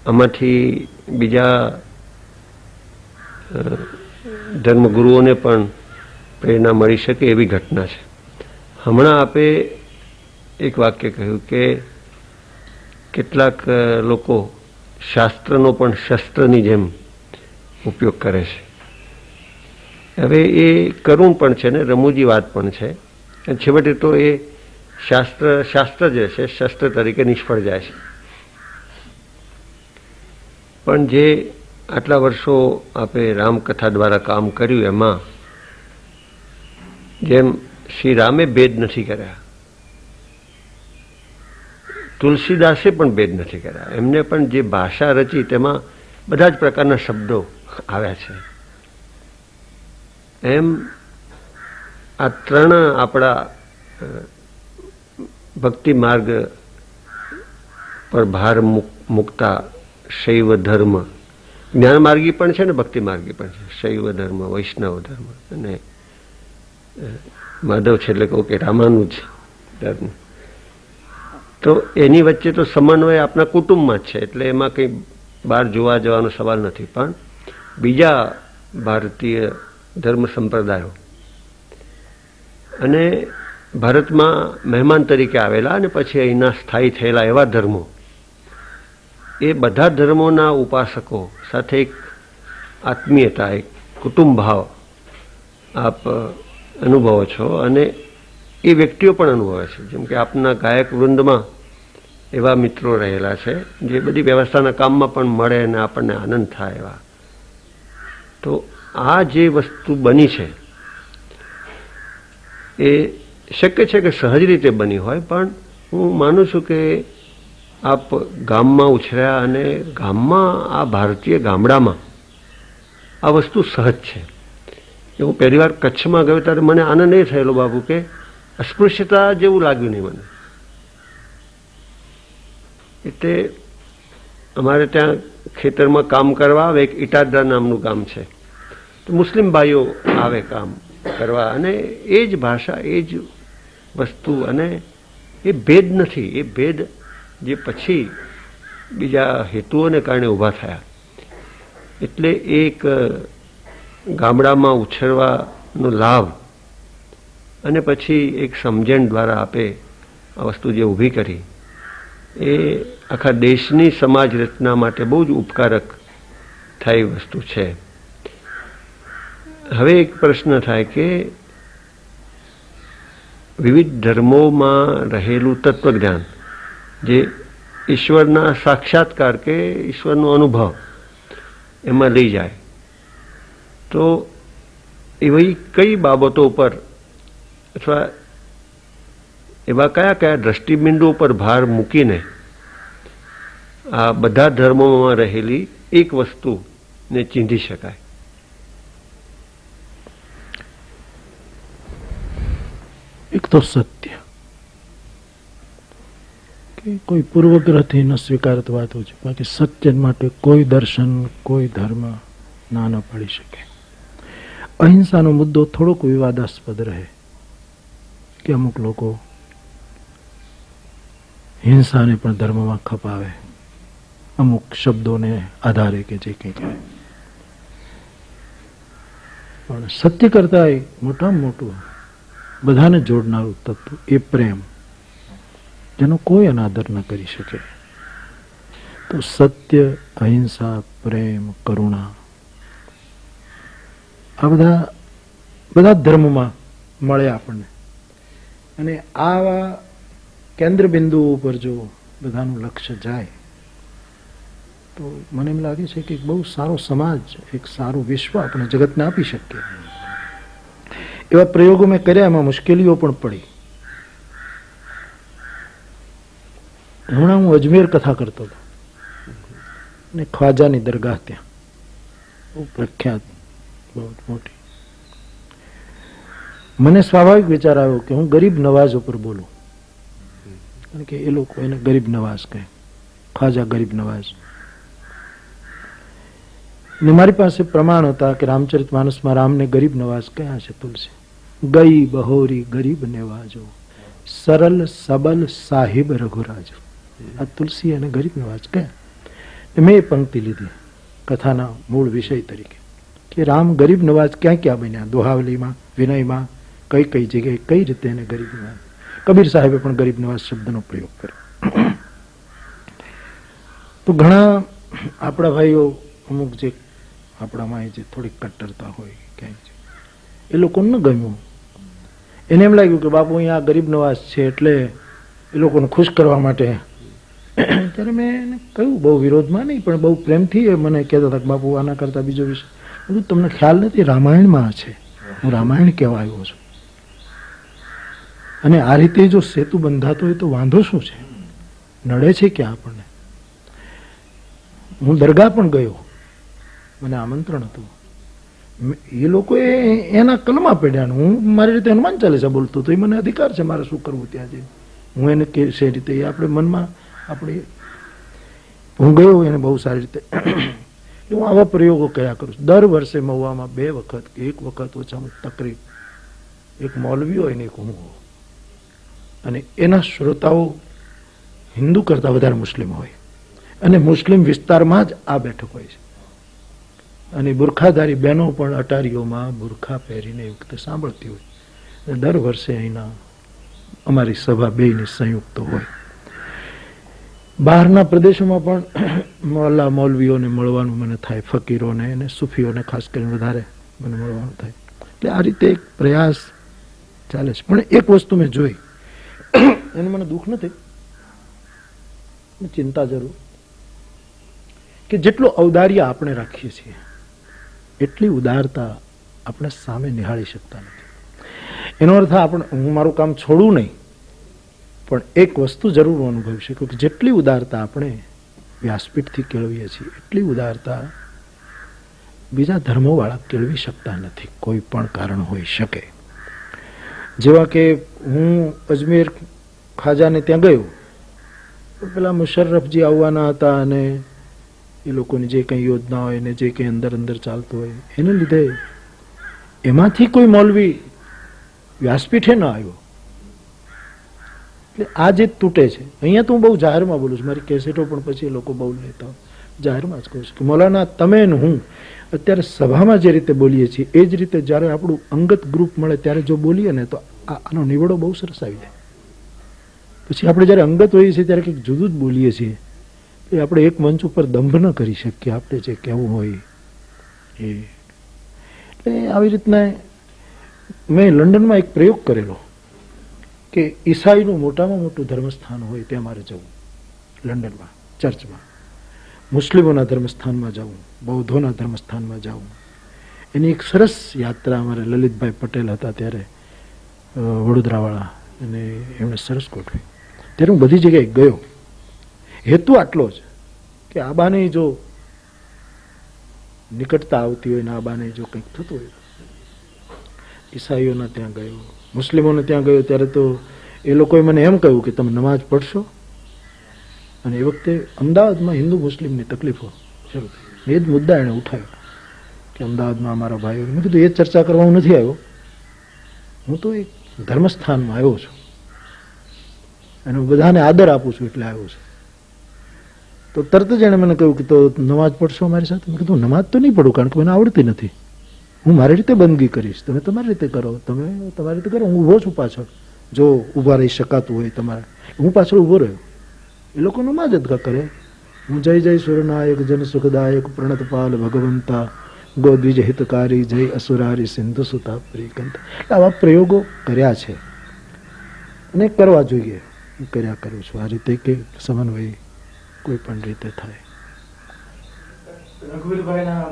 B: આમાંથી બીજા ધર્મગુરુઓને પણ પ્રેરણા મળી શકે એવી ઘટના છે. હમણાં આપે એક વાક્ય કહ્યું કે કેટલાક લોકો શાસ્ત્રનો પણ શસ્ત્રની જેમ ઉપયોગ કરે છે. હવે એ કરુણ પણ છે ને રમૂજી વાત પણ છે, અને છેવટે તો એ શાસ્ત્ર જે છે શસ્ત્ર તરીકે નિષ્ફળ જાય છે. પણ જે આટલા વર્ષો આપે રામકથા દ્વારા કામ કર્યું, એમાં જેમ શ્રી રામે ભેદ નથી કર્યા, તુલસીદાસે પણ ભેદ નથી કર્યા, એમને પણ જે ભાષા રચી તેમાં બધા જ પ્રકારના શબ્દો આવ્યા છે. એમ આ ત્રણ આપણા ભક્તિ માર્ગ પર ભાર મૂકતા શૈવ ધર્મ, જ્ઞાન માર્ગી પણ છે ને ભક્તિ માર્ગી પણ છે, શૈવ ધર્મ, વૈષ્ણવ ધર્મ અને માધવ છે એટલે કહું કે રામાનુજ ધર્મ. તો એની વચ્ચે તો સમન્વય આપણા કુટુંબમાં જ છે, એટલે એમાં કંઈ બહાર જોવા જવાનો સવાલ નથી. પણ બીજા ભારતીય ધર્મ સંપ્રદાયો અને ભારતમાં મહેમાન તરીકે આવેલા અને પછી અહીંના સ્થાયી થયેલા એવા ધર્મો, એ બધા ધર્મોના ઉપાસકો સાથે એક આત્મીયતા, એક કુટુંબ ભાવ આપ અનુભવો છો, અને એ વ્યક્તિઓ પણ અનુભવે છે. જેમ કે આપના ગાયક વૃંદમાં એવા મિત્રો રહેલા છે જે બધી વ્યવસ્થાના કામમાં પણ મળે અને આપણને આનંદ થાય એવા. તો આ જે વસ્તુ બની છે એ શક્ય છે કે સહજ રીતે બની હોય, પણ હું માનું છું કે આપ ગામમાં ઉછર્યા અને ગામમાં આ ભારતીય ગામડામાં આ વસ્તુ સહજ છે. હું પહેલી વાર કચ્છમાં ગયો ત્યારે મને આનંદ એ થયેલો બાબુ કે અસ્પૃશ્યતા જેવું લાગ્યું નહીં મને. એટલે અમારે ત્યાં ખેતરમાં કામ કરવા આવે, એક ઇટાદરા નામનું ગામ છે, તો મુસ્લિમ ભાઈઓ આવે કામ કરવા, અને એ જ ભાષા, એ જ વસ્તુ, અને એ ભેદ નથી. એ ભેદ જે પછી બીજા હેતુઓને કારણે ઊભા થયા. એટલે એક ગામડામાં ઉછેરવાનો લાભ અને પછી એક સમજણ દ્વારા આપે આ વસ્તુ જે ઊભી કરી, એ આખા દેશની સમાજ રચના માટે બહુ જ ઉપકારક થાય વસ્તુ છે. હવે એક પ્રશ્ન થાય કે વિવિધ ધર્મોમાં રહેલું તત્વજ્ઞાન જે ઈશ્વરના સાક્ષાત્કાર કે ઈશ્વરનો અનુભવ એમાં લઈ જાય, તો એવી કઈ બાબતો ઉપર અથવા એવા કયા કયા દ્રષ્ટિબિંદુ ઉપર ભાર મૂકીને આ બધા ધર્મોમાં રહેલી એક વસ્તુને ચીંધી શકાય?
A: એક તો સત્ય, કે કોઈ પૂર્વગ્રહથી ન સ્વીકારત વાતો છે. બાકી સત્ય માટે કોઈ દર્શન, કોઈ ધર્મ ના ન પાડી શકે. અહિંસાનો મુદ્દો થોડોક વિવાદાસ્પદ રહે કે અમુક લોકો હિંસાને પણ ધર્મમાં ખપાવે અમુક શબ્દોને આધારે કે જે કંઈ કહે. પણ સત્ય કરતા મોટામાં મોટું બધાને જોડનારું તત્વ એ પ્રેમ, જેનો કોઈ અનાદર ન કરી શકે. તો સત્ય, અહિંસા, પ્રેમ, કરુણા, આ બધા ધર્મમાં મળે આપણને. અને આવા કેન્દ્ર બિંદુઓ ઉપર જો બધાનું લક્ષ્ય જાય તો મને એમ લાગે છે કે એક બહુ સારો સમાજ, એક સારું વિશ્વ આપણે જગતને આપી શકીએ. એવા પ્રયોગો મેં કર્યા, એમાં મુશ્કેલીઓ પણ પડી. હમણાં હું અજમેર કથા કરતો હતો અને ખ્વાજાની દરગાહ ત્યાં બહુ પ્રખ્યાત, બહુ મોટી. મને સ્વાભાવિક વિચાર આવ્યો કે હું ગરીબ નવાઝ ઉપર બોલું, કારણ કે એ લોકો એને ગરીબ નવાઝ કહે, ખ્વાજા ગરીબ નવાઝ. ને મારી પાસે પ્રમાણ હતા કે રામચરિતમાનસમાં રામને ગરીબ નવાઝ કયા છે. તુલસી ગઈ બહોરી ગરીબ નવાજો, સરલ સબલ સાહિબ રઘુરાજો. આ તુલસી અને ગરીબ નવાજ કયા? મેં એ પંક્તિ લીધી કથાના મૂળ વિષય તરીકે કે રામ ગરીબ નવાજ ક્યાં ક્યાં બન્યા, દોહાવલીમાં, વિનયમાં, કઈ કઈ જગ્યાએ કઈ રીતે એને ગરીબ નવાજ. કબીર સાહેબે પણ ગરીબ નવાજ શબ્દનો પ્રયોગ કર્યો. તો ઘણા આપણા ભાઈઓ અમુક જે આપણામાં જે થોડીક કટ્ટરતા હોય ક્યાંય છે, એ લોકોને ન ગમ્યું. એને એમ લાગ્યું કે બાપુ અહીંયા ગરીબ નવાજ છે એટલે એ લોકોને ખુશ કરવા માટે. ત્યારે મેં એને કહ્યું, બહુ વિરોધમાં નહીં પણ બહુ પ્રેમથી એ મને કહેતા હતા કે બાપુ આના કરતાં બીજો વિષય. બધું તમને ખ્યાલ નથી, રામાયણમાં છે, હું રામાયણ કહેવા આવ્યો છું. અને આ રીતે જો સેતુ બંધાતો હોય તો વાંધો શું છે, નડે છે કે આપણને. હું દરગાહ પણ ગયો, મને આમંત્રણ હતું. એ લોકોએ એના કલમા પડ્યા, હું મારી રીતે હનુમાન ચાલીસા બોલતો હતો. એ મને અધિકાર છે મારે શું કરવું ત્યાં જઈને. હું એને કે રીતે આપણે મનમાં આપણે હું ગયો એને બહુ સારી રીતે. હું આવા પ્રયોગો કયા કરું છું. દર વર્ષે મહુવામાં 2 વખત કે 1 વખત ઓછામાં તકરીબ એક મૌલવી હોય ને એક હું હોઉં, અને એના શ્રોતાઓ હિન્દુ કરતાં વધારે મુસ્લિમ હોય, અને મુસ્લિમ વિસ્તારમાં જ આ બેઠક હોય છે. અને બુરખાધારી બહેનો પણ અટારીઓમાં બુરખા પહેરીને એ વખતે સાંભળતી હોય. દર વર્ષે અહીંના અમારી સભા બેયની સંયુક્ત હોય. બહારના પ્રદેશોમાં પણ મોહલ્લા મૌલવીઓને મળવાનું મને થાય, ફકીરોને અને સૂફીઓને ખાસ કરીને વધારે મને મળવાનું થાય. એટલે આ રીતે એક પ્રયાસ ચાલે છે. પણ એક વસ્તુ મેં જોઈ, એનું મને દુઃખ નથી, ચિંતા જરૂર, કે જેટલો ઔદાર્ય આપણે રાખીએ છીએ એટલી ઉદારતા આપણે સામે નિહાળી શકતા નથી. એનો અર્થ હું મારું કામ છોડું નહીં, પણ એક વસ્તુ જરૂર અનુભવી શકું કે જેટલી ઉદારતા આપણે વ્યાસપીઠથી કેળવીએ છીએ એટલી ઉદારતા બીજા ધર્મોવાળા કેળવી શકતા નથી, કોઈ પણ કારણ હોઈ શકે. જેવા કે હું અજમેર ખાજાને ત્યાં ગયો, પેલા મુશર્રફજી આવવાના હતા અને એ લોકોની જે કંઈ યોજના હોય ને જે કંઈ અંદર અંદર ચાલતું હોય એને લીધે એમાંથી કોઈ મૌલવી વ્યાસપીઠે ન આવ્યો. એટલે આ જે તૂટે છે, અહીંયા તો હું બહુ જાહેરમાં બોલું છું, મારી કેસેટો પણ પછી એ લોકો બહુ લેતા હોય, જાહેરમાં જ કહું છું કે મૌલાના તમે ને હું અત્યારે સભામાં જે રીતે બોલીએ છીએ એ જ રીતે જ્યારે આપણું અંગત ગ્રુપ મળે ત્યારે જો બોલીએ ને તો આનો નિવડો બહુ સરસ આવી જાય. પછી આપણે જ્યારે અંગત હોઈએ છીએ ત્યારે કંઈક જુદું જ બોલીએ છીએ, એ આપણે એક મંચ ઉપર દંભ ન કરી શકીએ આપણે જે કહેવું હોય એ. એટલે આવી રીતના મેં લંડનમાં એક પ્રયોગ કરેલો કે ઈસાઈનું મોટામાં મોટું ધર્મસ્થાન હોય ત્યાં મારે જવું, લંડનમાં ચર્ચમાં, મુસ્લિમોના ધર્મસ્થાનમાં જવું, બૌદ્ધોના ધર્મસ્થાનમાં જવું. એની એક સરસ યાત્રા અમારે લલિતભાઈ પટેલ હતા ત્યારે વડોદરાવાળા, અને એમણે સરસ ગોઠવી. ત્યારે હું બધી જગ્યાએ ગયો. હેતુ આટલો જ કે આબાને જો નિકટતા આવતી હોય ને આબાને જો કંઈક થતું હોય. ઈસાઈઓના ત્યાં ગયો, મુસ્લિમોને ત્યાં ગયો ત્યારે તો એ લોકોએ મને એમ કહ્યું કે તમે નમાઝ પઢશો, અને એ વખતે અમદાવાદમાં હિન્દુ મુસ્લિમની તકલીફો શરૂ થઈ. એ જ મુદ્દા એણે ઉઠાવ્યો કે અમદાવાદમાં અમારા ભાઈઓ. મેં કીધું એ ચર્ચા કરવા હું નથી આવ્યો, હું તો એક ધર્મસ્થાનમાં આવ્યો છું અને હું બધાને આદર આપું છું એટલે આવ્યો છું. તો તરત જ એણે મને કહ્યું કે તો નમાઝ પઢશો અમારી સાથે. મેં કીધું નમાઝ તો નહીં પડું, કારણ કે મને આવડતી નથી, હું મારી રીતે બંદગી કરીશ, તમે તમારી રીતે કરો, તમે તમારી રીતે કરો, હું ઊભો છું પાછળ, જો ઊભા રહી શકાતું હોય તમારે. હું પાછળ ઊભો રહ્યો, એ લોકો નમાઝ જ કરે. હું જય જય સૂર્યનાયક જન સુખદાયક પ્રણતપાલ ભગવંતા ગોદ્વિજ હિતકારી જય અસુરારી સિંધુ સુતા પ્રિકંત. આવા પ્રયોગો કર્યા છે અને કરવા જોઈએ, કર્યા કરું છું. આ રીતે કે સમન્વય કોઈ પણ રીતે થાય.
D: રઘુવીરભાઈના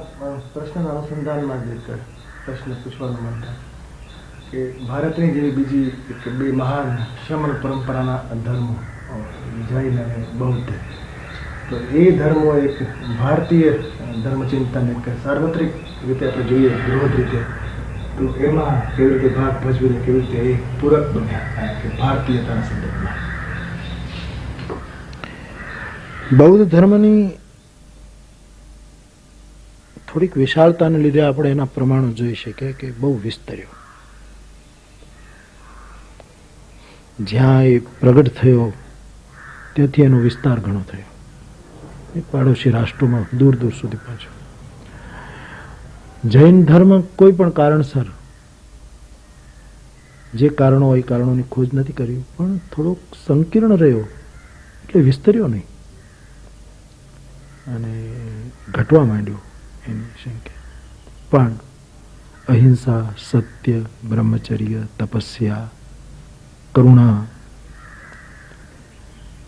D: પ્રશ્નના અનુસંધાનમાં જ એક પ્રશ્ન પૂછવાનો મન થાય કે ભારતની જેવી બીજી બે મહાન શમન પરંપરાના ધર્મો જૈન અને બૌદ્ધ, તો એ ધર્મો એક ભારતીય ધર્મચિંતન એક સાર્વત્રિક રીતે આપણે જોઈએ બૃહદ રીતે, તો એમાં કેવી રીતે ભાગ ભજવીને કેવી રીતે એ પૂરક બન્યા કે ભારતીયતાના સંદર્ભમાં.
A: બૌદ્ધ ધર્મની થોડીક વિશાળતાને લીધે આપણે એના પ્રમાણો જોઈ શકીએ કે બહુ વિસ્તર્યો. જ્યાં એ પ્રગટ થયો ત્યાંથી એનો વિસ્તાર ઘણો થયો, એ પાડોશી રાષ્ટ્રોમાં દૂર દૂર સુધી પહોંચ્યો. જૈન ધર્મ કોઈ પણ કારણસર, જે કારણો હોય એ કારણોની ખોજ નથી કરી, પણ થોડોક સંકીર્ણ રહ્યો એટલે વિસ્તર્યો નહીં અને ઘટવા માંડ્યો એની સંખ્યા. પણ અહિંસા, સત્ય, બ્રહ્મચર્ય, તપસ્યા, કરુણા,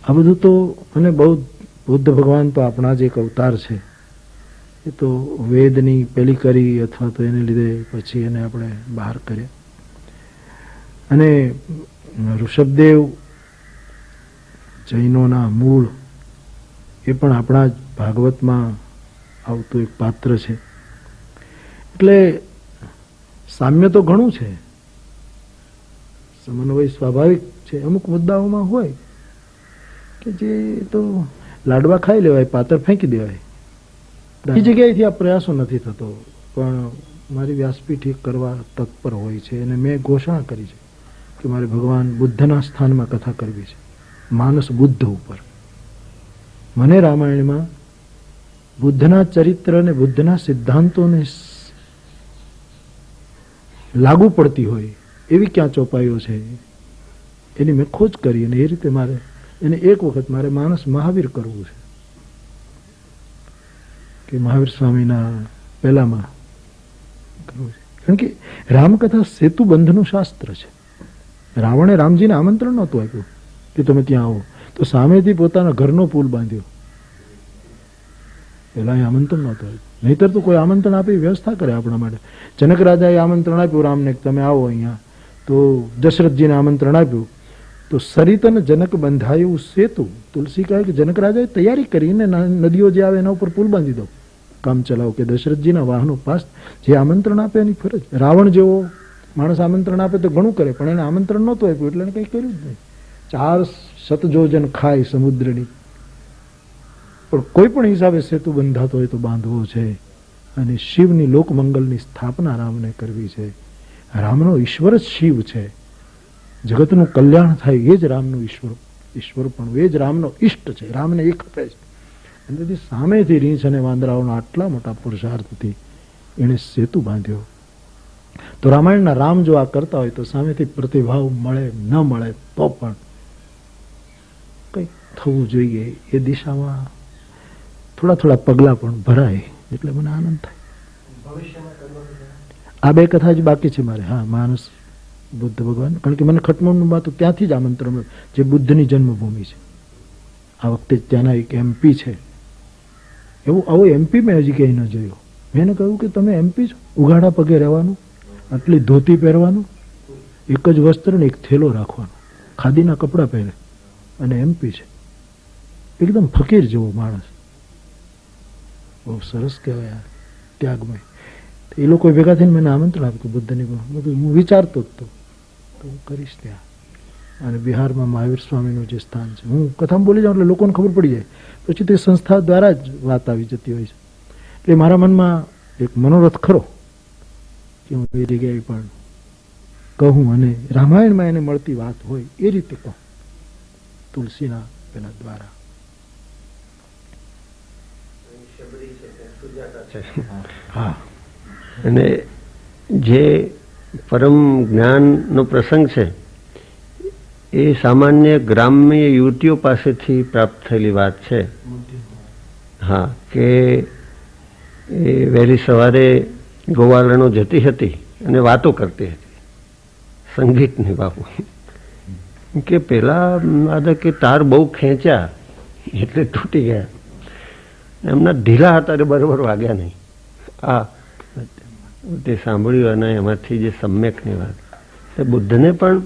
A: આ બધું તો, અને બુદ્ધ ભગવાન તો આપણા જ એક અવતાર છે, એ તો વેદની પેલી કરી અથવા તો એને લીધે પછી એને આપણે બહાર કર્યા. અને ઋષભદેવ જૈનોના મૂળ, એ પણ આપણા જ ભાગવતમાં આવતું એક પાત્ર છે. એટલે સામ્ય તો ઘણું છે, સમન્વય સ્વાભાવિક છે. અમુક મુદ્દાઓમાં હોય કે જે તો લાડવા ખાઈ લેવાય, પાત્ર ફેંકી દેવાય. એ જગ્યાએથી આ પ્રયાસો નથી થતો, પણ મારી વ્યાસપીઠ કરવા તત્પર હોય છે અને મેં ઘોષણા કરી છે કે મારે ભગવાન બુદ્ધના સ્થાનમાં કથા કરવી છે, માનસ બુદ્ધ ઉપર. મને રામાયણમાં બુદ્ધના ચરિત્ર અને બુદ્ધના સિદ્ધાંતોને લાગુ પડતી હોય એવી ક્યાં ચોપાઈઓ છે એની મેં ખોજ કરી, અને એ રીતે મારે એને એક વખત મારે માનસ મહાવીર કરવું છે કે મહાવીર સ્વામીના પહેલામાં કરવું છે. કારણ કે રામકથા સેતુબંધનું શાસ્ત્ર છે. રાવણે રામજીને આમંત્રણ નહોતું આપ્યું કે તમે ત્યાં આવો, તો સામેથી પોતાના ઘરનો પુલ બાંધ્યો. પેલા એ આમંત્રણ નહોતું આપ્યું. નહીતર તો કોઈ આમંત્રણ આપી વ્યવસ્થા કરે આપણા માટે. જનક રાજાએ આમંત્રણ આપ્યું રામને કે તમે આવો અહીંયા, તો દશરથજીને આમંત્રણ આપ્યું, તો સરિત અને જનક બંધાયું સેતુ. તુલસી કહે કે જનક રાજાએ તૈયારી કરીને નદીઓ જે આવે એના ઉપર પુલ બાંધી દો, કામ ચલાવો. કે દશરથજીના વાહનો પાસ જે આમંત્રણ આપે એની ફરજ. રાવણ જેવો માણસ આમંત્રણ આપે તો ઘણું કરે, પણ એને આમંત્રણ નહોતું આપ્યું એટલે એને કંઈ કર્યું જ નહીં. 4 શતજોજન ખાય સમુદ્રની, પણ કોઈ પણ હિસાબે સેતુ બંધાતો હોય તો બાંધવો છે. અને શિવની લોકમંગલની સ્થાપના રામને કરવી છે. રામનો ઈશ્વર જ શિવ છે. જગતનું કલ્યાણ થાય એ જ રામનું ઈશ્વર પણ એ જ રામનો ઈષ્ટ છે. રામને એ ખપે છે. અને તેથી સામેથી રીંછ અને વાંદરાઓના આટલા મોટા પુરુષાર્થથી એણે સેતુ બાંધ્યો. તો રામાયણના રામ જો આ કરતા હોય તો સામેથી પ્રતિભાવ મળે ન મળે તો પણ કંઈક થવું જોઈએ એ દિશામાં થોડા પગલાં પણ ભરાય એટલે મને આનંદ થાય. આ 2 કથા જ બાકી છે મારે. હા, માનસ બુદ્ધ ભગવાન, કારણ કે મને ખટમણમાં તો ત્યાંથી જ આમંત્રણ મળ્યું, જે બુદ્ધની જન્મભૂમિ છે. આ વખતે ત્યાંના એક MP છે. આવો MP મેં હજી ક્યાંય ન જોયો. મેં એને કહ્યું કે તમે MP છો, ઉઘાડા પગે રહેવાનું, આટલી ધોતી પહેરવાનું, એક જ વસ્ત્ર ને એક થેલો રાખવાનો, ખાદીના કપડાં પહેરે, અને MP છે. એકદમ ફકીર જેવો માણસ. બહુ સરસ કહેવાય યાર, ત્યાગમય. એ લોકો ભેગા થઈને મને આમંત્રણ આપ્યું બુદ્ધની. હું વિચારતો જ તો હું કરીશ ત્યાં. અને બિહારમાં મહાવીર સ્વામીનું જે સ્થાન છે, હું કથામાં બોલી જાઉં એટલે લોકોને ખબર પડી જાય, પછી તે સંસ્થા દ્વારા જ વાત આવી જતી હોય છે. એટલે મારા મનમાં એક મનોરથ ખરો કે હું એ જગ્યાએ પણ કહું, અને રામાયણમાં એને મળતી વાત હોય એ રીતે કહું, તુલસીના પેલા દ્વારા.
B: હા, અને જે પરમ જ્ઞાનનો પ્રસંગ છે એ સામાન્ય ગ્રામ્ય યુવતીઓ પાસેથી પ્રાપ્ત થયેલી વાત છે. હા, કે એ વહેલી સવારે ગોવાલણો જતી હતી અને વાતો કરતી હતી સંગીતની. બાપુ કે પેલા કે તાર બહુ ખેંચ્યા એટલે તૂટી ગયા, એમના ઢીલા હતા એટલે બરોબર વાગ્યા નહીં. આ તે સાંભળ્યું અને એમાંથી જે સમ્યકની વાત, એ બુદ્ધને પણ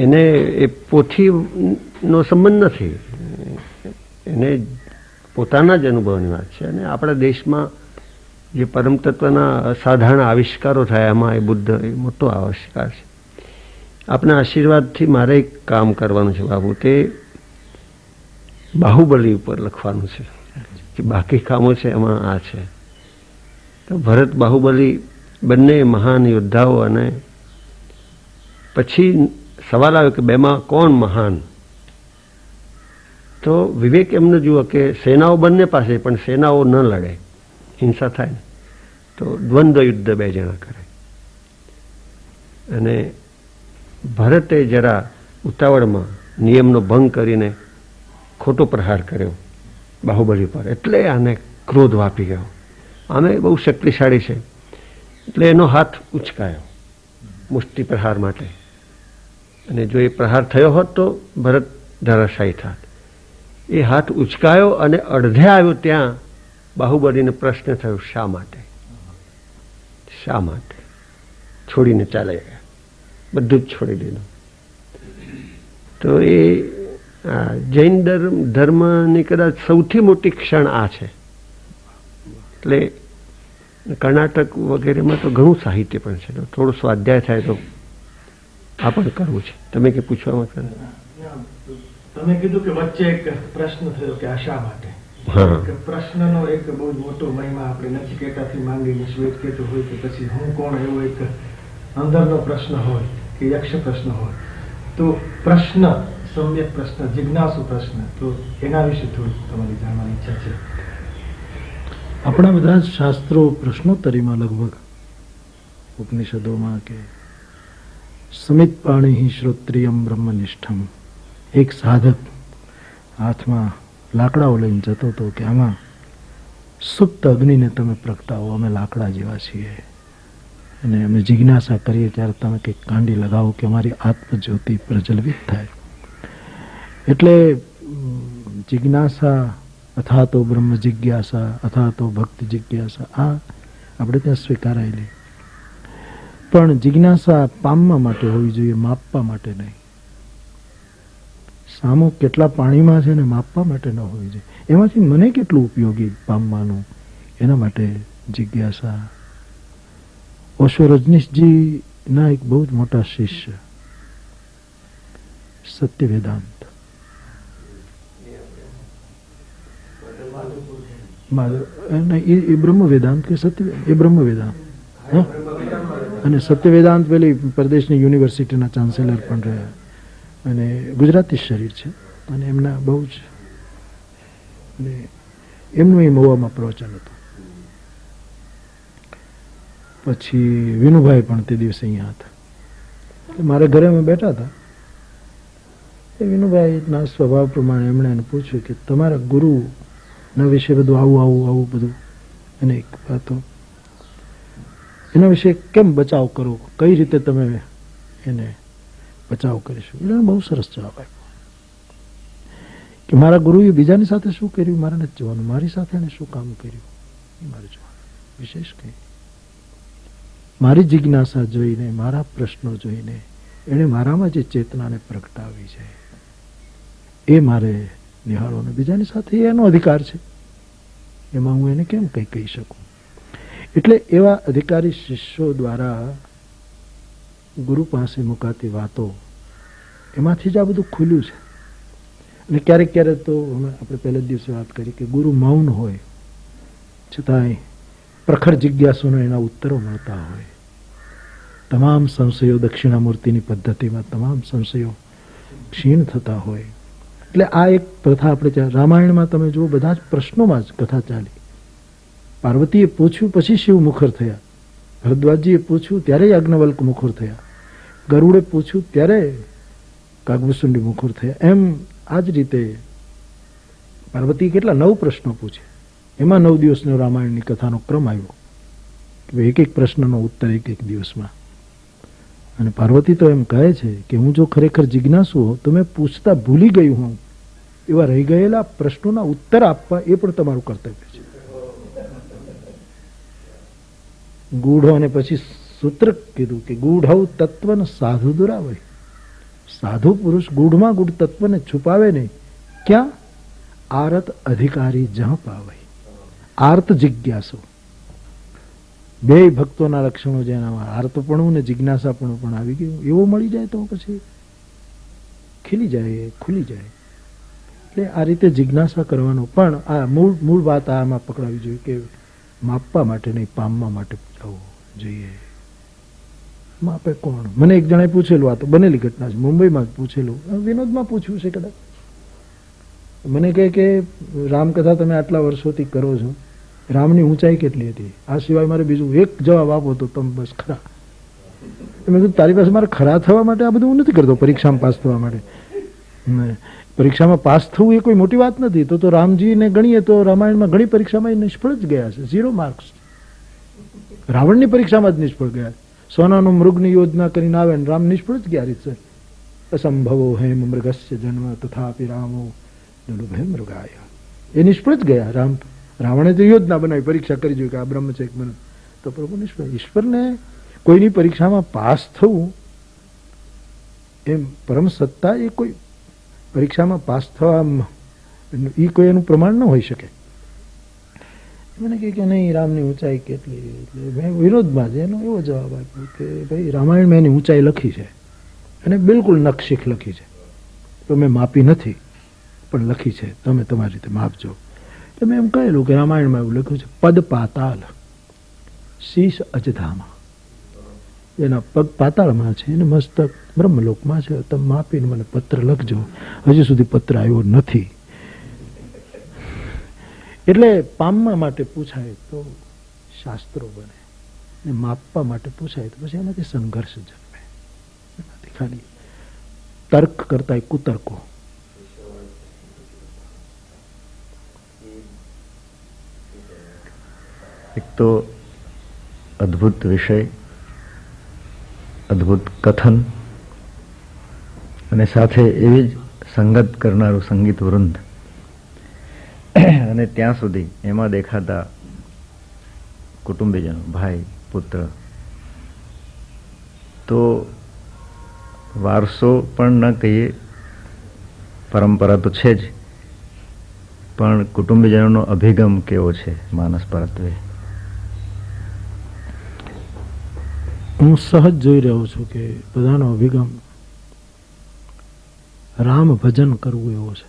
B: એને એ પોથીનો સંબંધ નથી, એને પોતાના જ અનુભવની વાત છે. અને આપણા દેશમાં જે પરમ તત્વના અસાધારણ આવિષ્કારો થયા એમાં એ બુદ્ધ એ મોટો આવિષ્કાર છે. આપના આશીર્વાદથી મારે એક કામ કરવાનું છે બાબુ, તે બાહુબલી ઉપર લખવાનું છે. જે બાકી કામો છે એમાં આ છે. તો ભરત બાહુબલી બંને મહાન યોદ્ધાઓ, અને પછી સવાલ આવ્યો કે બેમાં કોણ મહાન? તો વિવેક એમને જુઓ કે સેનાઓ બંને પાસે, પણ સેનાઓ ન લડે, હિંસા થાય ને તો દ્વંદ્વ યુદ્ધ 2 જણા કરે. અને ભરતે જરા ઉતાવળમાં નિયમનો ભંગ કરીને ખોટો પ્રહાર કર્યો બાહુબલી પર, એટલે આને ક્રોધ વાપી ગયો. આમે બહુ શક્તિશાળી છે એટલે એનો હાથ ઉચકાયો મુષ્ટિ પ્રહાર માટે, અને જો એ પ્રહાર થયો હોત તો ભરત ધરાશાયી થાત. એ હાથ ઉચકાયો અને અડધે આવ્યો ત્યાં બાહુબલીને પ્રશ્ન થયો, શા માટે? શા માટે? છોડીને ચાલે ગયા, બધું જ છોડી દીધું. તો એ જૈન ધર્મની કદાચ સૌથી મોટી ક્ષણ આ છે. એટલે કર્ણાટક વગેરેમાં તો ઘણું સાહિત્ય પણ છે, થોડો સ્વાધ્યાય થાય તો આ પણ કરવું છે. તમે કે પૂછવા માંગતા?
D: તમે કીધું કે વચ્ચે એક પ્રશ્ન થયો કે આ શા માટે? પ્રશ્નનો એક બહુ મોટો મહિમા આપણે નચિકેતાથી માંગીને શ્વેત કેતુ હોય કે પછી હું કોણ, એવો એક અંદરનો પ્રશ્ન હોય કે યક્ષ પ્રશ્ન હોય. તો પ્રશ્ન, સમ્યક પ્રશ્ન, જિજ્ઞાસુ પ્રશ્ન, તો એના વિશે થોડું તમારી જાણવાની ઈચ્છા છે.
A: આપણા બધા જ શાસ્ત્રો પ્રશ્નોત્તરીમાં લગભગ ઉપનિષદોમાં કે સમિત પાણી શ્રોત્રિયમ બ્રહ્મનિષ્ઠમ, એક સાધક હાથમાં લાકડાઓ લઈને જતો હતો કે આમાં સુપ્ત અગ્નિને તમે પ્રગટાવો, અમે લાકડા જેવા છીએ. અને અમે જિજ્ઞાસા કરીએ ત્યારે તમે કંઈક કાંડી લગાવો કે અમારી આત્મજ્યોતિ પ્રજ્વલિત થાય. એટલે જિજ્ઞાસા અથવા તો બ્રહ્મ જિજ્ઞાસા અથવા તો ભક્તિ જિજ્ઞાસા આ આપણે ત્યાં સ્વીકારાયેલી, પણ જિજ્ઞાસા પામવા માટે હોવી જોઈએ, માપવા માટે નહીં. સામો કેટલા પાણીમાં છે ને માપવા માટે ન હોવી જોઈએ. એમાંથી મને કેટલું ઉપયોગી પામવાનું, એના માટે જિજ્ઞાસા. ઓશો રજનીશજી ના એક બહુ જ મોટા શિષ્ય સત્ય વેદાંત, એ બ્રહ્મ વેદાંત કે સત્ય, એ બ્રહ્મ વેદાંત. અને સત્ય વેદાંત પેલી પ્રદેશની યુનિવર્સિટીના ચાન્સેલર પણ રહ્યા અને ગુજરાતી શરીર છે અને એમના બહુ જ, અને એમનું એ મહુવામાં પ્રવચન હતું. પછી વિનુભાઈ પણ તે દિવસે અહીંયા હતા. મારા ઘરે અમે બેઠા હતા. એ વિનુભાઈના સ્વભાવ પ્રમાણે એમણે એને પૂછ્યું કે તમારા ગુરુના વિશે બધું આવું બધું અનેક વાતો, એના વિશે કેમ બચાવ કરો, કઈ રીતે તમે એને બચાવ કરીશું? એટલે બહુ સરસ જવાબ આપ્યો કે મારા ગુરુએ બીજાની સાથે શું કર્યું મારે નથી જોવાનું, મારી સાથે એને શું કામ કર્યું એ મારે જોવાનું. વિશેષ કંઈ મારી જિજ્ઞાસા જોઈને, મારા પ્રશ્નો જોઈને એણે મારામાં જે ચેતનાને પ્રગટાવી છે એ મારે નિહાળવાનો. બીજાની સાથે એનો અધિકાર છે, એમાં હું એને કેમ કંઈ કહી શકું? એટલે એવા અધિકારી શિષ્યો દ્વારા ગુરુ પાસે મુકાતી વાતો, એમાંથી જ આ બધું ખુલ્યું છે. અને ક્યારેક ક્યારેક તો આપણે પહેલા જ દિવસે વાત કરી કે ગુરુ મૌન હોય છતાંય પ્રખર જિજ્ઞાસુનો એના ઉત્તરો મળતા હોય. તમામ સંશયો દક્ષિણામૂર્તિની પદ્ધતિમાં તમામ સંશયો ક્ષીણ થતા હોય. એટલે આ એક પ્રથા આપણે રામાયણમાં તમે જુઓ, બધા જ પ્રશ્નોમાં જ કથા ચાલી. પાર્વતીએ પૂછ્યું પછી શિવ મુખર થયા, ભરદ્વાજીએ પૂછ્યું ત્યારે યાજ્ઞવલ્ક મુખર થયા, ગરુડે પૂછ્યું ત્યારે કાગભૂષુંડી મુખર થયા. એમ આ જ રીતે પાર્વતીએ કેટલા 9 પ્રશ્નો પૂછે, એમાં 9 દિવસનો રામાયણની કથાનો ક્રમ આવ્યો કે એક એક પ્રશ્નનો ઉત્તર એક એક દિવસમાં. અને પાર્વતી તો એમ કહે છે કે હું જો ખરેખર જિજ્ઞાસુ હોઉં તો મેં પૂછતા ભૂલી ગયું હોઉં, એવા રહી ગયેલા પ્રશ્નોના ઉત્તર આપવા એ પણ તમારું કર્તવ્ય છે. ગૂઢ અને પછી સૂત્ર કીધું કે ગૂઢ તત્વન સાધુ દુરાવય. સાધુ પુરુષ ગૂઢમાં ગૂઢ તત્વને છુપાવે નહીં. ક્યાં? આરત અધિકારી જહ પાવય. આર્ત જિજ્ઞાસુ, બે ભક્તોના લક્ષણો જેનામાં આર્તપણું ને જિજ્ઞાસાપણું પણ આવી ગયું, એવો મળી જાય તો પછી ખીલી જાય, ખુલી જાય. એટલે આ રીતે જિજ્ઞાસા કરવાનો. પણ આ મૂળ વાત આમાં પકડાવી જોઈએ કે માપવા માટે નહીં, પામવા માટે જવું જોઈએ. માપે કોણ? મને એક જણાએ પૂછેલું, આ તો બનેલી ઘટના છે, મુંબઈમાં જ પૂછેલું, વિનોદમાં પૂછ્યું છે કદાચ. મને કહે કે રામકથા તમે આટલા વર્ષોથી કરો છો, રામની ઊંચાઈ કેટલી હતી? આ સિવાય મારે બીજું એક જવાબ આપો તો તમે બસ ખરા. મેં કીધું તારી પાસે મારે ખરા થવા માટે આ બધું હું નથી કરતો, પરીક્ષામાં પાસ થવા માટે. પરીક્ષામાં પાસ થવું એ કોઈ મોટી વાત નથી. તો રામજીને ગણીએ તો રામાયણમાં ઘણી પરીક્ષામાં એ નિષ્ફળ જ ગયા છે, 0 માર્ક્સ. રાવણની પરીક્ષામાં જ નિષ્ફળ ગયા. સોનાનું મૃગની યોજના કરીને આવે ને રામ નિષ્ફળ જ ગયા રીતે. અસંભવો હેમ મૃગસ્ય જન્મ તથાપિ રામો દુર્લભે મૃગાય. એ નિષ્ફળ જ ગયા. રાવણે તો યોજના બનાવી, પરીક્ષા કરી જોઈ કે આ બ્રહ્મ છે બને, તો પ્રભુ નિષ્ફળ. ઈશ્વરને કોઈની પરીક્ષામાં પાસ થવું એમ પરમ સત્તા એ કોઈ પરીક્ષામાં પાસ થવા એ કોઈ એનું પ્રમાણ ન હોઈ શકે. મને કહે કે નહીં રામની ઊંચાઈ કેટલી? એટલે મેં વિરોધમાં જ એનો એવો જવાબ આપ્યો કે ભાઈ રામાયણમાં એની ઊંચાઈ લખી છે અને બિલકુલ નકશીખ લખી છે, તો મેં માપી નથી પણ લખી છે, તમે તમારી રીતે માપજો. એટલે મેં એમ કહેલું કે રામાયણમાં એવું લખ્યું છે પદ પાતાલ શીશ અજધામાં. એના પગ પાતાળમાં છે અને મસ્તક બ્રહ્મલોકમાં છે. તમે માપીને મને પત્ર લખજો. હજી સુધી પત્ર આવ્યો નથી. એટલે પામવા માટે પૂછાય તો શાસ્ત્રો બને, ને માપવા માટે પૂછાય તો પછી એમાંથી સંઘર્ષ જન્મે. એમાંથી ખાલી તર્ક કરતા કુતર્કો.
C: એક તો અદ્ભુત વિષય અદ્ભુત કથન અને સાથે એવી જ સંગત કરનારું સંગીત વૃંદ અને ત્યાં સુધી એમાં દેખાતા કુટુંબીજનો, ભાઈ, પુત્ર, તો વારસો પણ ન કહીએ, પરંપરા તો છે જ, પણ કુટુંબીજનોનો અભિગમ કેવો છે માનસ પરત્વે?
A: હું સહજ જોઈ રહ્યો છું કે બધાનો અભિગમ રામ ભજન કરવું એવો છે.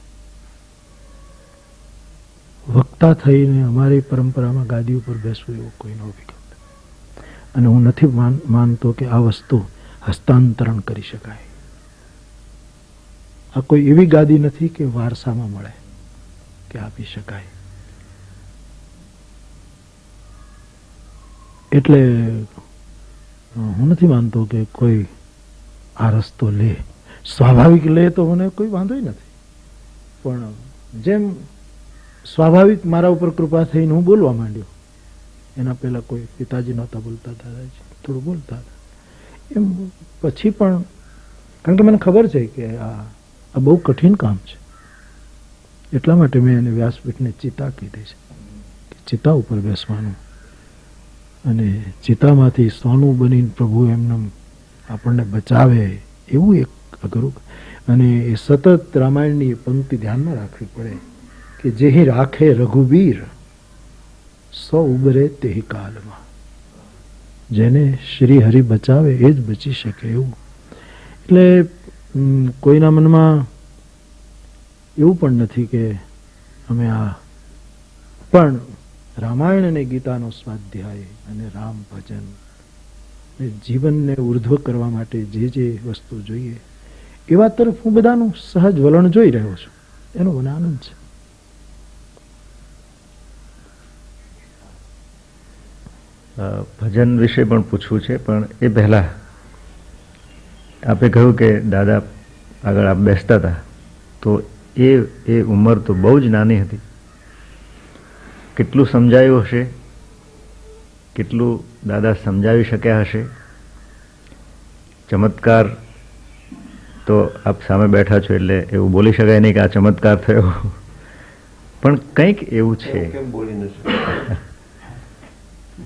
A: વક્તા થઈને અમારી પરંપરામાં ગાદી ઉપર બેસવું એવો કોઈનો અભિગમ નથી. અને હું નથી માનતો કે આ વસ્તુ હસ્તાંતરણ કરી શકાય. આ કોઈ એવી ગાદી નથી કે વારસામાં મળે કે આપી શકાય. એટલે હું નથી માનતો કે કોઈ આ રસ્તો લે. સ્વાભાવિક લે તો મને કોઈ વાંધો નથી, પણ જેમ સ્વાભાવિક મારા ઉપર કૃપા થઈને હું બોલવા માંડ્યો, એના પહેલા કોઈ પિતાજી નહોતા બોલતા, દાદાજી થોડું બોલતા હતા, એમ પછી પણ, કારણ કે મને ખબર છે કે આ બહુ કઠિન કામ છે, એટલા માટે મેં એને વ્યાસપીઠને ચિતા કીધી છે કે ચિતા ઉપર બેસવાનું અને ચિતામાંથી સોનું બનીને પ્રભુ એમને આપણને બચાવે એવું એક અઘરું. અને એ સતત રામાયણની એ પંક્તિ ધ્યાનમાં રાખવી પડે કે જેહી રાખે રઘુવીર સો ઉબરે તેહી કાલમાં. જેને શ્રી હરિ બચાવે એ જ બચી શકે એવું. એટલે કોઈના મનમાં એવું પણ નથી કે અમે આ, પણ રામાયણ અને ગીતાનો સ્વાધ્યાય અને રામ ભજન જીવનને ઉર્ધ્વ કરવા માટે જે જે વસ્તુ જોઈએ એવા તરફ હું બધાનું સહજ વલણ જોઈ રહ્યો છું. એનો મને આનંદ છે.
C: ભજન વિશે પણ પૂછવું છે, પણ એ પહેલા આપે કહ્યું કે દાદા આગળ આપ બેસતા હતા તો એ ઉંમર તો બહુ જ નાની હતી. કેટલું સમજાયું હશે, કેટલું દાદા સમજાવી શક્યા હશે. ચમત્કાર તો આપ સામે બેઠા છો એટલે એવું બોલી શકાય નહીં કે આ ચમત્કાર થયો, પણ કંઈક એવું છે.
B: કેમ બોલી નથી?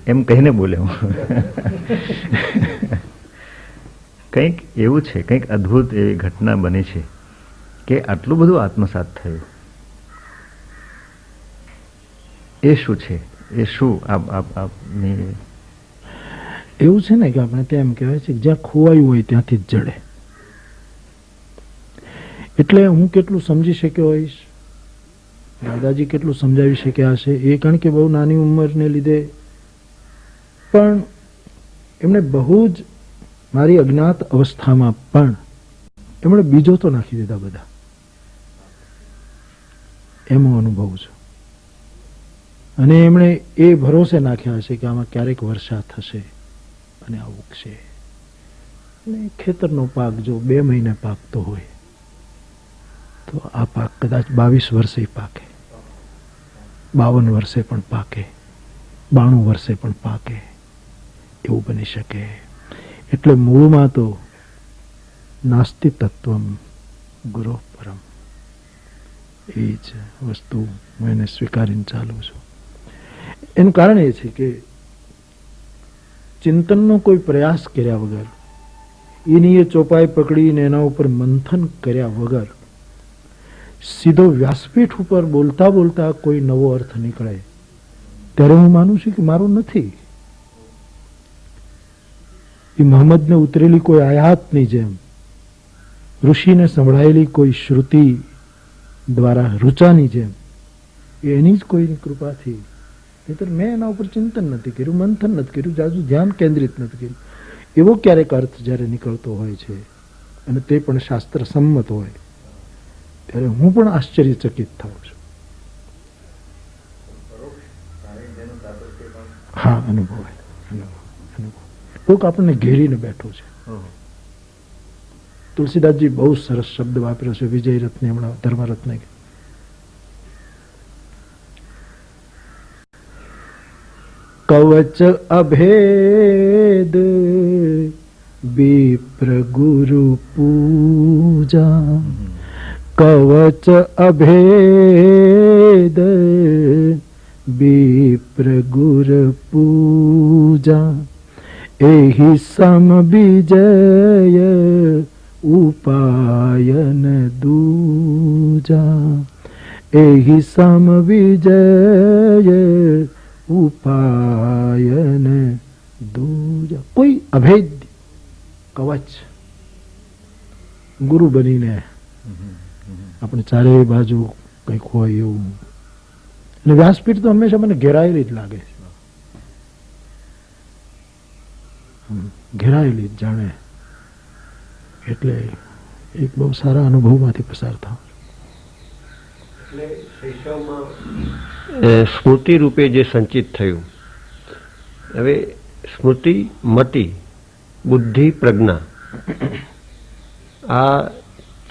C: એમ કહીને બોલ્યો. કંઈક એવું છે, કંઈક અદ્ભુત એવી ઘટના બની છે કે આટલું બધું આત્મસાત થયું. એ શું છે? એ શું આપની?
A: એવું છે ને કે આપણે તેમ કહેવાય છે કે જ્યાં ખોવાયું હોય ત્યાંથી જ જડે. એટલે હું કેટલું સમજી શક્યો હોઈશ, દાદાજી કેટલું સમજાવી શક્યા હશે, એ કારણ કે બહુ નાની ઉંમરને લીધે, પણ એમણે બહુ જ મારી અજ્ઞાત અવસ્થામાં પણ એમણે બીજો તો નાખી દીધા બધા, એમ હું અનુભવું છું. અને એમણે એ ભરોસે નાખ્યા હશે કે આમાં ક્યારેક વર્ષા થશે અને આ ઉગશે. અને ખેતરનો પાક જો 2 મહિને પાકતો હોય તો આ પાક કદાચ 22 વર્ષે પાકે, 52 વર્ષે પણ પાકે, 92 વર્ષે પણ પાકે, એવું બની શકે. એટલે મૂળમાં તો નાસ્તિ તત્વમ ગુરુ પરમ, એ જ વસ્તુ હું એને સ્વીકારીને ચાલું છું. એનું કારણ એ છે કે ચિંતનનો કોઈ પ્રયાસ કર્યા વગર, એની એ ચોપાઈ પકડીને એના ઉપર મંથન કર્યા વગર સીધો વ્યાસપીઠ ઉપર બોલતા બોલતા કોઈ નવો અર્થ નીકળે ત્યારે હું માનું છું કે મારો નથી. એ મોહમ્મદને ઉતરેલી કોઈ આયાતની જેમ, ઋષિને સંભળાયેલી કોઈ શ્રુતિ દ્વારા રૂચાની જેમ, એની જ કોઈની કૃપાથી. નહીતર મેં એના ઉપર ચિંતન નથી કર્યું, મંથન નથી કર્યું, જાજુ ધ્યાન કેન્દ્રિત નથી કર્યું. એવો ક્યારેક અર્થ જ્યારે નીકળતો હોય છે અને તે પણ શાસ્ત્ર સંમત હોય ત્યારે હું પણ આશ્ચર્યચકિત થાઉં છું. હા, અનુભવાય. કોક આપણને ઘેરીને બેઠો છે. તુલસીદાસજી બહુ સરસ શબ્દ વાપર્યો છે, વિજય રત્ને હમણાં ધર્મરત્ને, કવચ અભેદ विप्र गुरु पूजा कवच अभेद विप्र गुरु पूजा एहि सम विजय उपायन दूजा एहि सम विजय उपायन दूजा। કોઈ અભેદ્ય કવચ ગુરુ બનીને આપણે ચારેય બાજુ કંઈક હોય એવું. અને વ્યાસપીઠ તો હંમેશા મને ઘેરાયેલી જ લાગે છે, ઘેરાયેલી જ જાણે. એટલે એક બહુ સારા અનુભવમાંથી પસાર થાવ.
B: સ્મૃતિ રૂપે જે સંચિત થયું, હવે સ્મૃતિ, મતિ, બુદ્ધિ, પ્રજ્ઞા, આ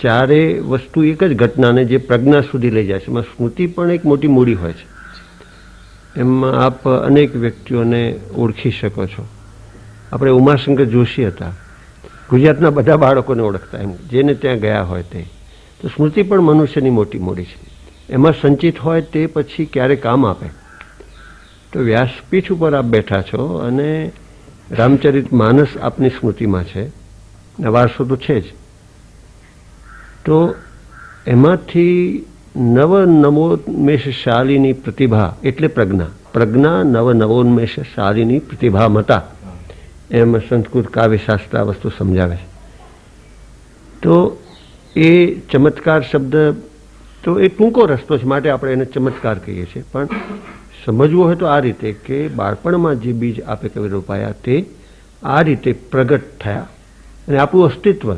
B: ચારે વસ્તુ એક જ ઘટનાને જે પ્રજ્ઞા સુધી લઈ જાય છે. એમાં સ્મૃતિ પણ એક મોટી મૂડી હોય છે. એમાં આપ અનેક વ્યક્તિઓને ઓળખી શકો છો. આપણે ઉમાશંકર જોશી હતા, ગુજરાતના બધા બાળકોને ઓળખતા, એમ જેને ત્યાં ગયા હોય તે. તો સ્મૃતિ પણ મનુષ્યની મોટી મૂડી છે. એમાં સંચિત હોય તે પછી ક્યારે કામ આપે. તો વ્યાસપીઠ ઉપર આપ બેઠા છો અને રામચરિત માનસ આપની સ્મૃતિમાં છે, વારસો તો છે જ. તો એમાંથી નવોન્મેષશાલિની પ્રતિભા એટલે પ્રજ્ઞા, પ્રજ્ઞા નવોન્મેષશાલિની પ્રતિભા મતા, એમ સંસ્કૃત કાવ્યશાસ્ત્ર આ વસ્તુ સમજાવે છે. તો એ ચમત્કાર શબ્દ તો એ ટૂંકો રસ્તો છે, માટે આપણે એને ચમત્કાર કહીએ છીએ. પણ સમજવું હોય તો આ રીતે કે બાળપણમાં જે બીજ આપે કવિ રોપાયા તે આ રીતે પ્રગટ થયા, અને આપણું અસ્તિત્વ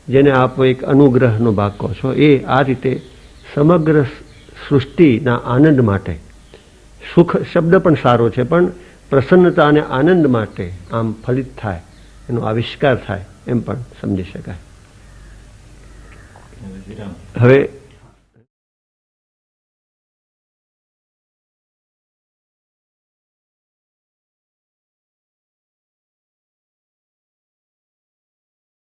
B: જેને આપ એક અનુગ્રહનો ભાગ કહો છો, એ આ રીતે સમગ્ર સૃષ્ટિના આનંદ માટે, સુખ શબ્દ પણ સારો છે, પણ પ્રસન્નતા અને આનંદ માટે આમ ફલિત થાય, એનો આવિષ્કાર થાય, એમ પણ સમજી શકાય. હવે